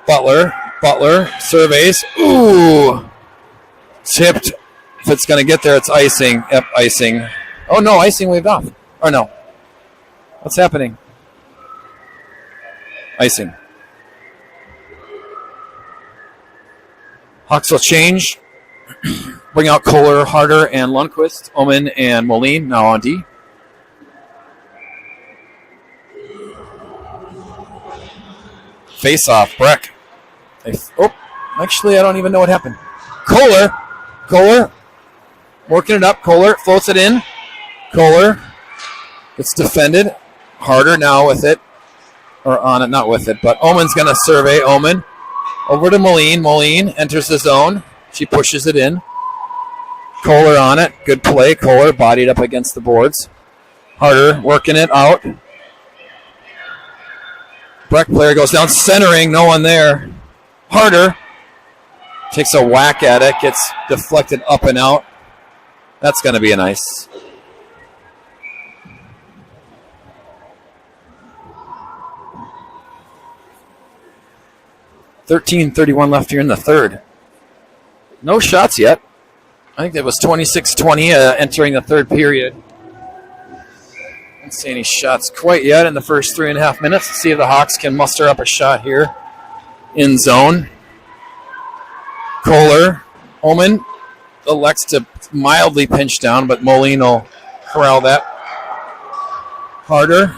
Butler. Butler surveys. Ooh. Tipped. If it's going to get there, it's icing. Yep, icing. Oh, no, icing waved off. Or no. What's happening? Icing. Hawks will change. Bring out Kohler, Harder, and Lundqvist. Omen and Moline now on D. Face-off, Breck. Actually, I don't even know what happened. Kohler. Working it up. Kohler floats it in. Kohler. It's defended. Harder now with it. or on it, not with it, but Omen's going to survey. Omen over to Moline. Moline enters the zone. She pushes it in. Kohler on it. Good play. Kohler bodied up against the boards. Harder working it out. Breck player goes down, centering. No one there. Harder takes a whack at it. Gets deflected up and out. That's going to be a nice. .31 left here in the third. No shots yet. I think that was 26-20 entering the third period. Don't see any shots quite yet in the first 3.5 minutes. Let's see if the Hawks can muster up a shot here in zone. Kohler. Omen elects to mildly pinch down, but Moline will corral that. Harder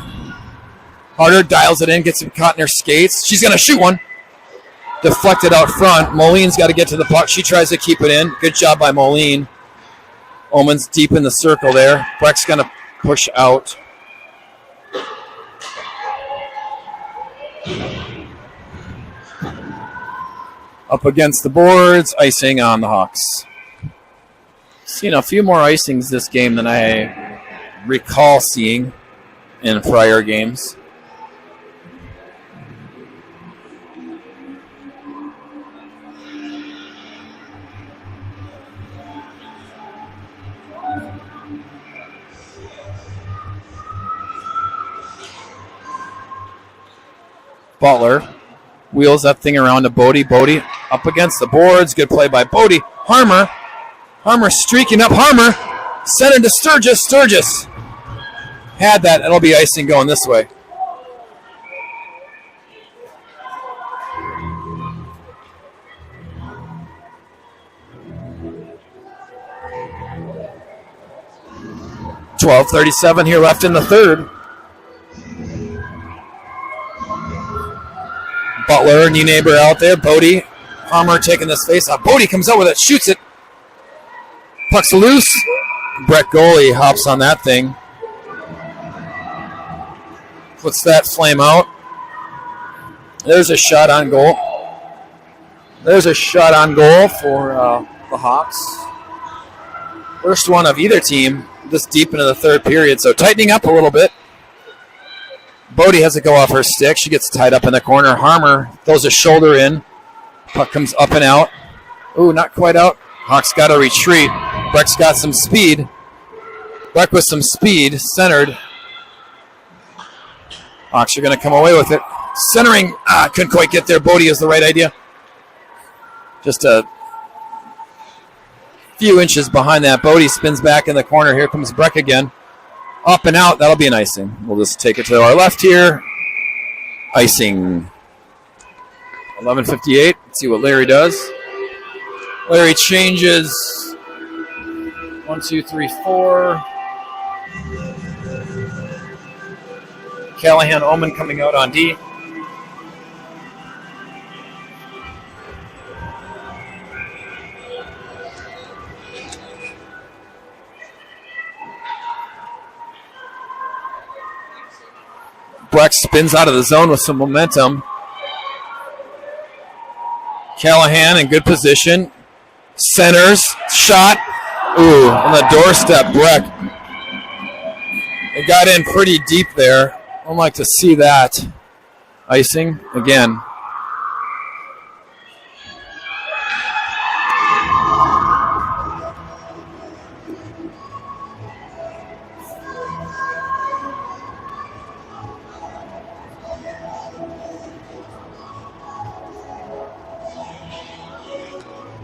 dials it in, gets him caught in her skates. She's going to shoot one. Deflected out front. Moline's got to get to the puck. She tries to keep it in. Good job by Moline. Omen's deep in the circle there. Breck's going to push out. Up against the boards. Icing on the Hawks. Seen a few more icings this game than I recall seeing in prior games. Butler wheels that thing around to Bodie. Bodie up against the boards. Good play by Bodie. Harmer streaking up. Harmer sent it to Sturgis. Sturgis had that. It'll be icing going this way. .37 here left in the third. Butler, new neighbor out there. Bodie. Harmer taking this face off. Bodie comes out with it, shoots it. Puck's loose. Breck goalie hops on that thing. Puts that flame out. There's a shot on goal. There's a shot on goal for the Hawks. First one of either team this deep into the third period, so tightening up a little bit. Bodie has to go off her stick. She gets tied up in the corner. Harmer throws a shoulder in. Puck comes up and out. Ooh, not quite out. Hawks got to retreat. Breck's got some speed. Breck with some speed, centered. Hawks are going to come away with it. Centering, couldn't quite get there. Bodie is the right idea. Just a few inches behind that. Bodie spins back in the corner. Here comes Breck again. Up and out. That'll be an icing. We'll just take it to our left here. Icing. 11:58. Let's see what Larry does. Larry changes. 1, 2, 3, 4. Callahan, Omen coming out on D. Breck spins out of the zone with some momentum. Callahan in good position. Centers. Shot. Ooh, on the doorstep, Breck. It got in pretty deep there. I'd like to see that. Icing again.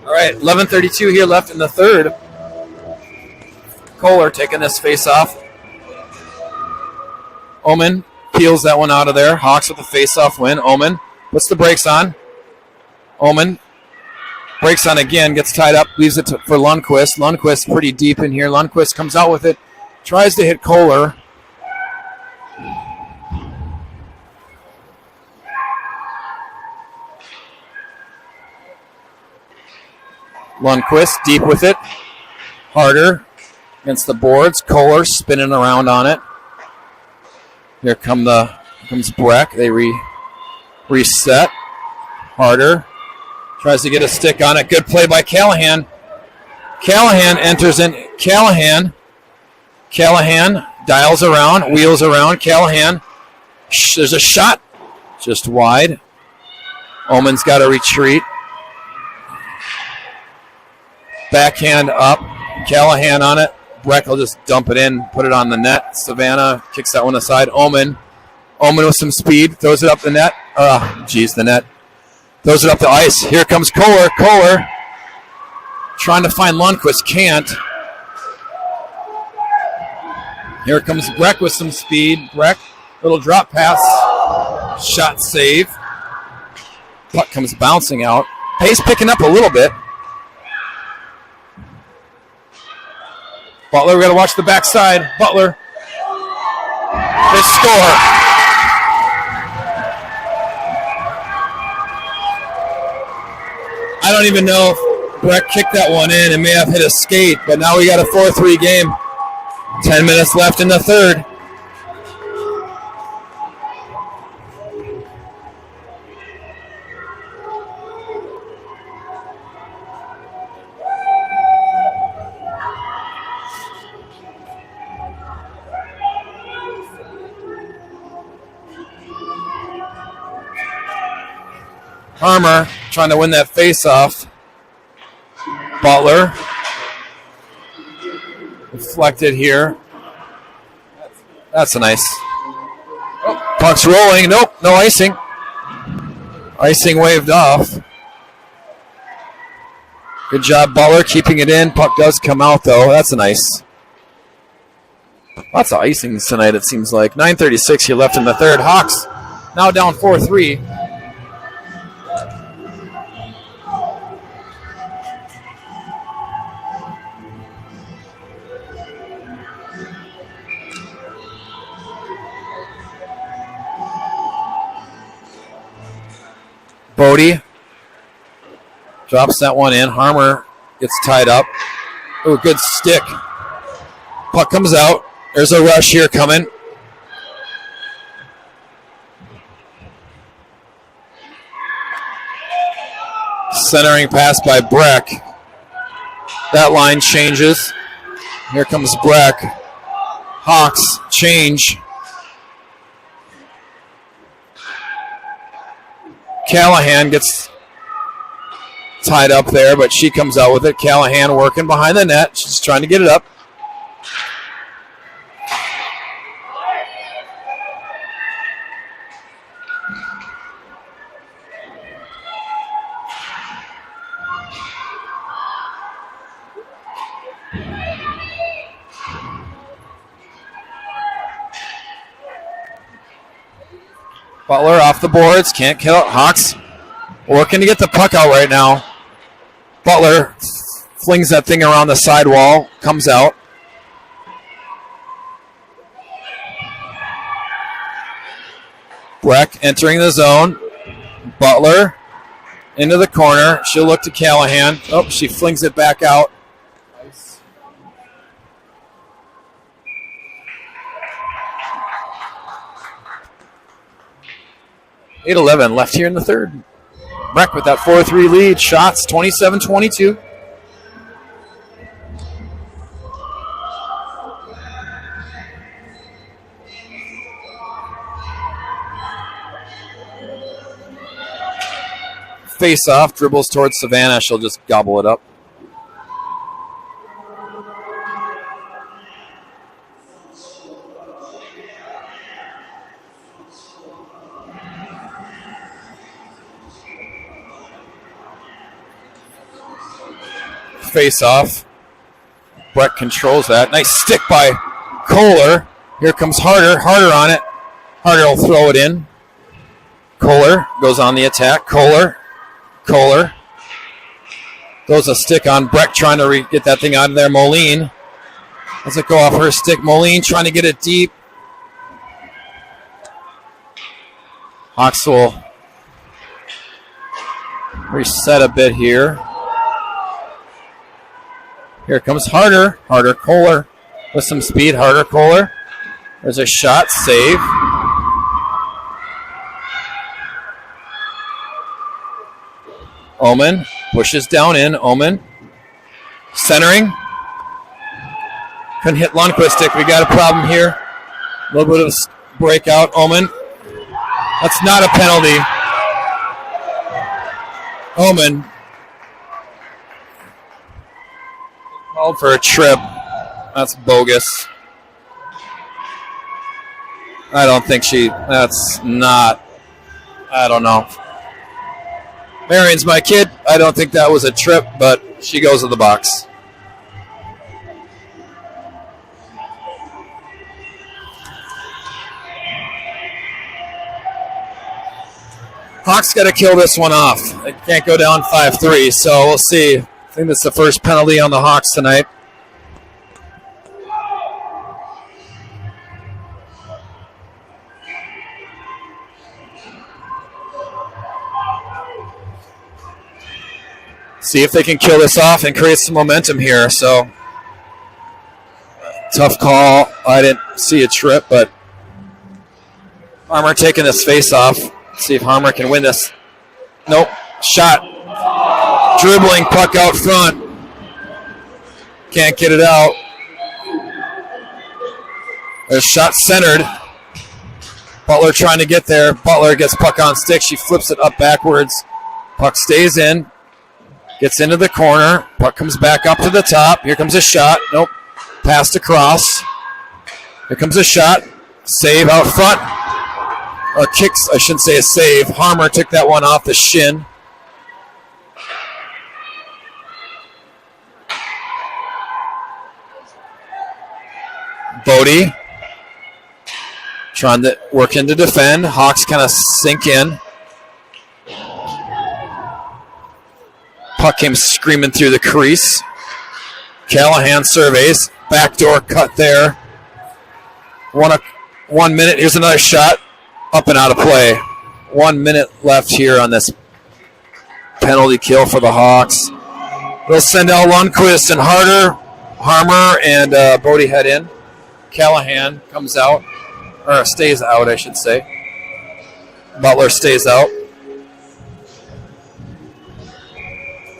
All right, 11:32 here left in the third. Kohler taking this face off. Omen peels that one out of there. Hawks with the face-off win. Omen puts the brakes on. Omen breaks on again, gets tied up, leaves it for Lundqvist. Lundqvist pretty deep in here. Lundqvist comes out with it, tries to hit Kohler. Lundqvist deep with it. Harder against the boards. Kohler spinning around on it. Here come the Comes Breck. They reset. Harder. Tries to get a stick on it. Good play by Callahan. Callahan enters in. Callahan dials around, wheels around. Callahan. There's a shot. Just wide. Omen's got to retreat. Backhand up. Callahan on it. Breck will just dump it in, put it on the net. Savannah kicks that one aside. Omen with some speed. Throws it up the net. The net. Throws it up the ice. Here comes Kohler. Kohler trying to find Lundqvist. Can't. Here comes Breck with some speed. Breck, little drop pass. Shot save. Puck comes bouncing out. Pace picking up a little bit. Butler, we got to watch the backside. Butler. They score. I don't even know if Breck kicked that one in and may have hit a skate, but now we got a 4-3 game. 10 minutes left in the third. Harmer trying to win that face-off. Butler. Deflected here. That's a nice. Oh, puck's rolling. Nope, no icing. Icing waved off. Good job, Butler, keeping it in. Puck does come out, though. That's a nice. Lots of icings tonight, it seems like. 9:36 here left in the third. Hawks now down 4-3. Bodie drops that one in. Harmer gets tied up. Oh, good stick. Puck comes out. There's a rush here coming. Centering pass by Breck. That line changes. Here comes Breck. Hawks change. Callahan gets tied up there, but she comes out with it. Callahan working behind the net. She's trying to get it up. Butler off the boards, can't kill it. Hawks working to get the puck out right now. Butler flings that thing around the sidewall, comes out. Breck entering the zone. Butler into the corner. She'll look to Callahan. Oh, she flings it back out. 8:11 left here in the third. Breck with that 4-3 lead. Shots 27-22. Face off, dribbles towards Savannah. She'll just gobble it up. Face off. Breck controls that. Nice stick by Kohler. Here comes Harder. Harder on it. Harder will throw it in. Kohler goes on the attack. Kohler throws a stick on Breck, trying to get that thing out of there. Moline lets it go off her stick. Moline trying to get it deep. Hawks will reset a bit here. Here comes Harder. Harder Kohler with some speed. Harder Kohler. There's a shot. Save. Omen pushes down in. Omen centering. Couldn't hit Lundqvist stick. We got a problem here. A little bit of breakout. Omen. That's not a penalty. Omen called for a trip. That's bogus. I don't think that's not, I don't know. Marion's my kid. I don't think that was a trip, but she goes to the box. Hawks got to kill this one off. They can't go down 5-3, so we'll see. I think that's the first penalty on the Hawks tonight. See if they can kill this off and create some momentum here. So, tough call. I didn't see a trip, but Harmer taking this face off. See if Harmer can win this. Nope. Shot. Dribbling puck out front. Can't get it out. There's shot centered. Butler trying to get there. Butler gets puck on stick. She flips it up backwards. Puck stays in. Gets into the corner. Puck comes back up to the top. Here comes a shot. Nope. Passed across. Here comes a shot. Save out front. Or kicks, I shouldn't say a save. Harmer took that one off the shin. Bodie trying to work in to defend. Hawks kind of sink in. Puck came screaming through the crease. Callahan surveys. Backdoor cut there. 1 minute. Here's another shot. Up and out of play. 1 minute left here on this penalty kill for the Hawks. They'll send out Lundqvist and Harmer and Bodie head in. Callahan comes out, or stays out, I should say. Butler stays out.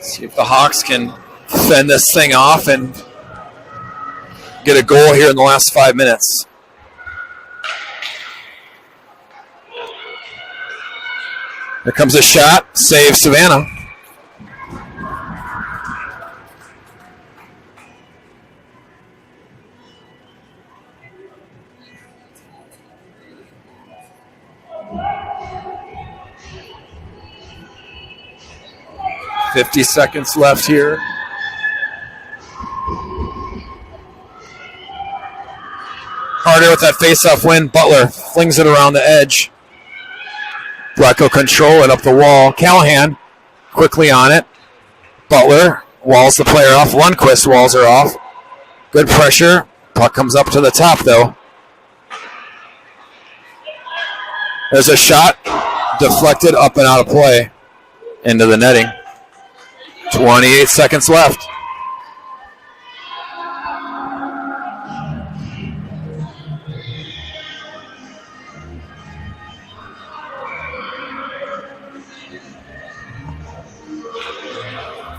See if the Hawks can fend this thing off and get a goal here in the last 5 minutes. Here comes a shot. Save Savannah. .50 seconds left here. Harder with that face-off win. Butler flings it around the edge. Breck will control it up the wall. Callahan quickly on it. Butler walls the player off. Lundqvist walls her off. Good pressure. Puck comes up to the top, though. There's a shot. Deflected up and out of play. Into the netting. 28 seconds left.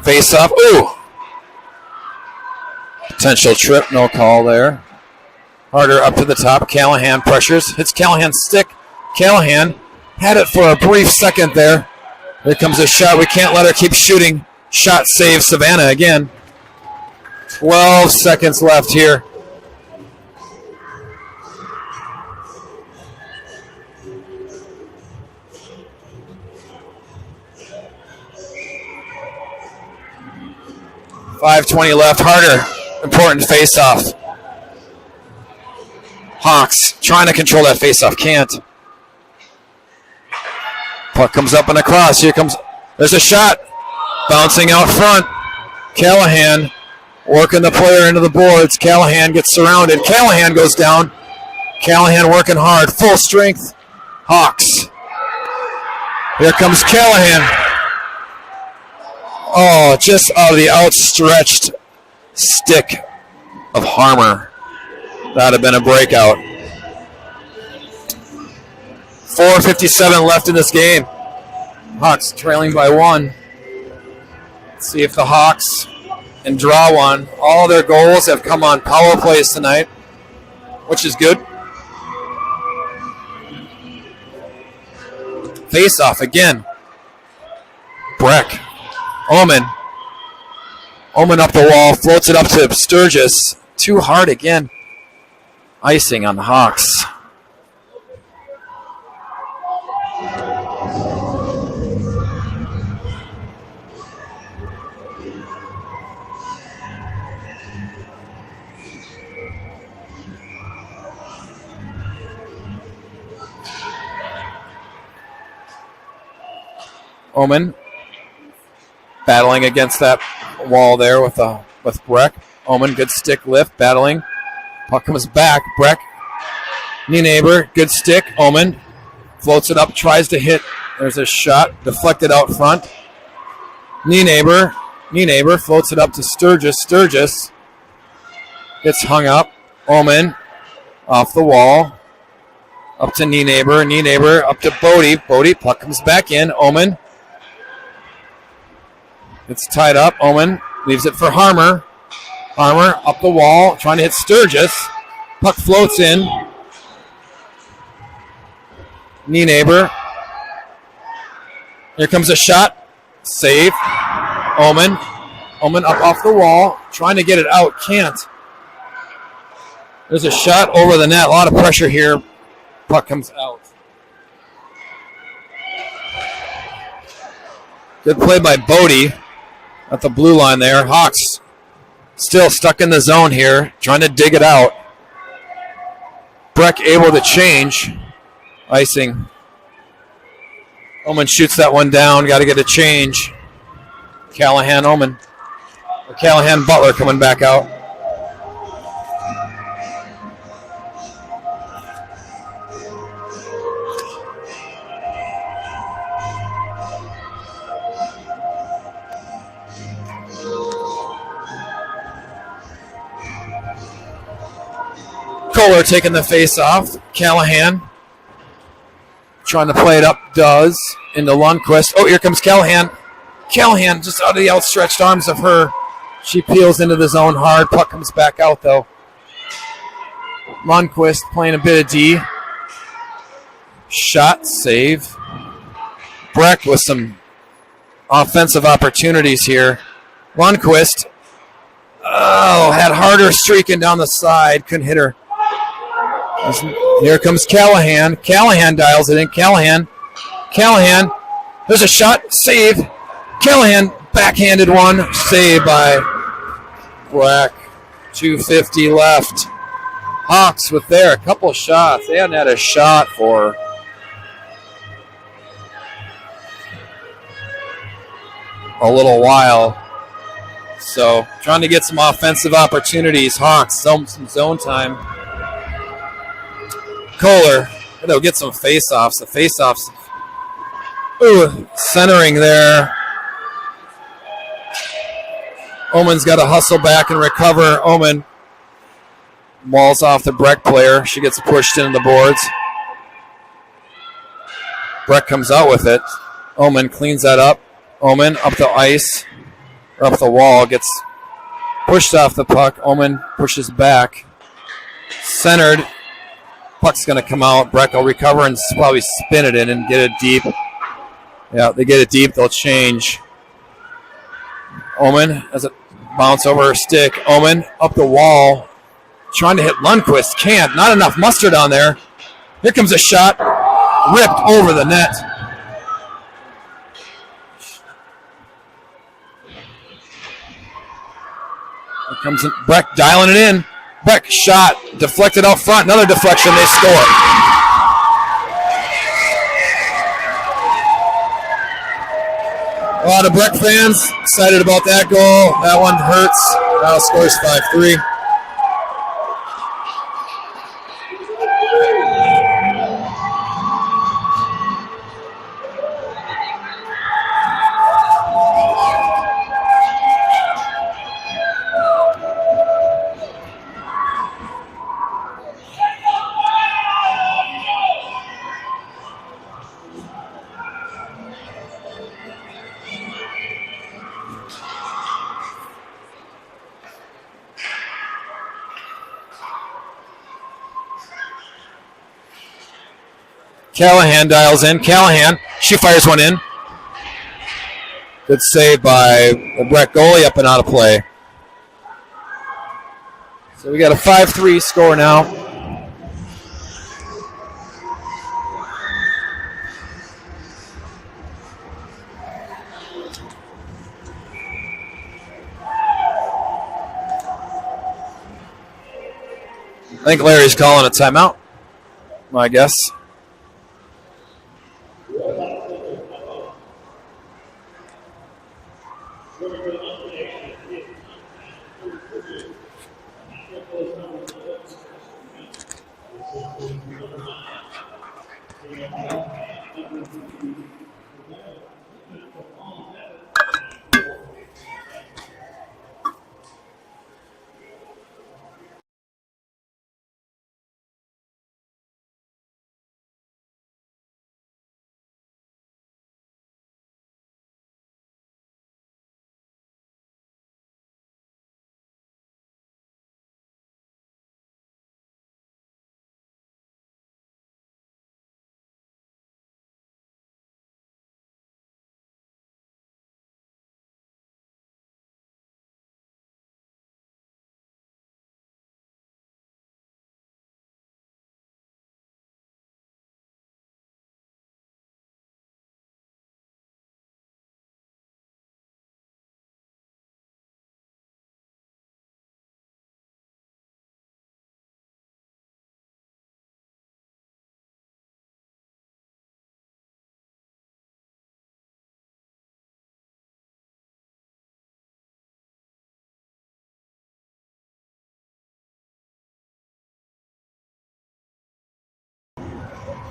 Face off. Ooh. Potential trip. No call there. Harder up to the top. Callahan pressures. Hits Callahan's stick. Callahan had it for a brief second there. Here comes a shot. We can't let her keep shooting. Shot save Savannah again. 12 seconds left here. .520 left. Harder. Important face-off. Hawks trying to control that face-off. Can't. Puck comes up and across. Here comes. There's a shot. Bouncing out front. Callahan working the player into the boards. Callahan gets surrounded. Callahan goes down. Callahan working hard. Full strength. Hawks. Here comes Callahan. Oh, just out of the outstretched stick of Harmer. That would have been a breakout. 4:57 left in this game. Hawks trailing by 1. See if the Hawks can draw one. All their goals have come on power plays tonight, which is good. Face off again. Breck. Omen up the wall, floats it up to Sturgis. Too hard again. Icing on the Hawks. Omen battling against that wall there with Breck. Omen, good stick lift, battling. Puck comes back. Breck, knee neighbor, good stick. Omen floats it up, tries to hit. There's a shot, deflected out front. Knee neighbor, floats it up to Sturgis. Sturgis gets hung up. Omen off the wall. Up to knee neighbor up to Bodie. Bodie, puck comes back in. Omen. It's tied up. Omen leaves it for Harmer. Harmer up the wall, trying to hit Sturgis. Puck floats in. Knee neighbor. Here comes a shot. Save. Omen. Omen up off the wall, trying to get it out. Can't. There's a shot over the net. A lot of pressure here. Puck comes out. Good play by Bodie at the blue line there. Hawks still stuck in the zone here, trying to dig it out. Breck able to change. Icing. Omen shoots that one down. Got to get a change. Callahan, Omen. Or Callahan, Butler coming back out. Kohler taking the face off. Callahan trying to play it up. Does into Lundqvist. Oh, here comes Callahan. Callahan just out of the outstretched arms of her. She peels into the zone hard. Puck comes back out though. Lundqvist playing a bit of D. Shot, save. Breck with some offensive opportunities here. Lundqvist. Oh, had Harder streaking down the side. Couldn't hit her. Here comes Callahan. Callahan dials it in. Callahan. There's a shot. Save. Callahan backhanded one. Saved by Breck. 2:50 left. Hawks with there. A couple of shots. They hadn't had a shot for a little while. So trying to get some offensive opportunities. Hawks, some zone time. Kohler, they'll get some face-offs. The face-offs, centering there. Omen's got to hustle back and recover. Omen walls off the Breck player. She gets pushed into the boards. Breck comes out with it. Omen cleans that up. Omen up the ice, or up the wall, gets pushed off the puck. Omen pushes back. Centered. Puck's going to come out. Breck will recover and probably spin it in and get it deep. Yeah, they get it deep. They'll change. Omen has a bounce over her stick. Omen up the wall. Trying to hit Lundqvist. Can't. Not enough mustard on there. Here comes a shot. Ripped over the net. Here comes Breck dialing it in. Breck shot, deflected out front. Another deflection, they score. A lot of Breck fans excited about that goal. That one hurts. Now scores 5-3. Callahan dials in. Callahan, she fires one in. Good save by the Breck goalie, up and out of play. So we got a 5-3 score now. I think Larry's calling a timeout, my guess.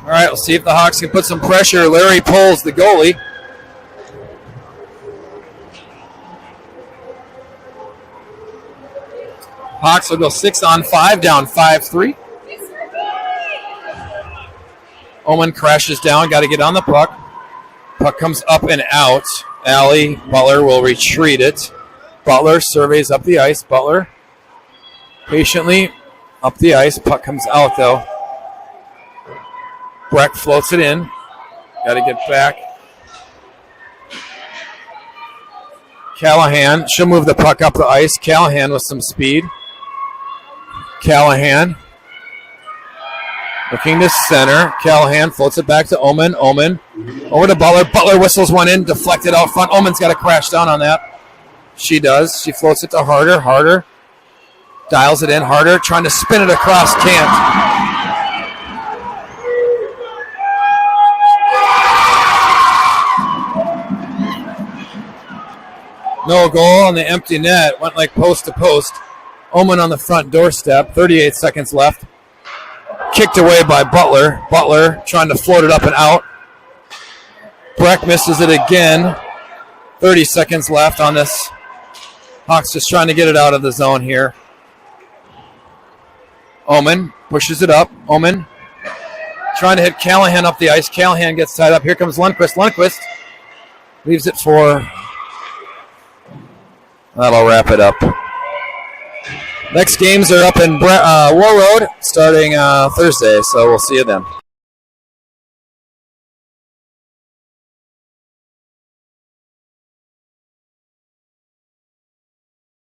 All right, we'll see if the Hawks can put some pressure. Larry pulls the goalie. Hawks will go 6-on-5, down 5-3. Omen crashes down, got to get on the puck. Puck comes up and out. Allie Butler will retreat it. Butler surveys up the ice. Butler patiently up the ice. Puck comes out, though. Breck floats it in. Got to get back. Callahan, she'll move the puck up the ice. Callahan with some speed. Callahan looking to center. Callahan floats it back to Omen. Omen over to Butler. Butler whistles one in, deflected out front. Omen's got to crash down on that. She does. She floats it to Harder. Harder dials it in. Harder trying to spin it across. Can't. No goal on the empty net. Went like post to post. Omen on the front doorstep. 38 seconds left. Kicked away by Butler. Butler trying to float it up and out. Breck misses it again. 30 seconds left on this. Hawks just trying to get it out of the zone here. Omen pushes it up. Omen trying to hit Callahan up the ice. Callahan gets tied up. Here comes Lundqvist. Lundqvist leaves it for... That'll wrap it up. Next games are up in War Road starting Thursday, so we'll see you then.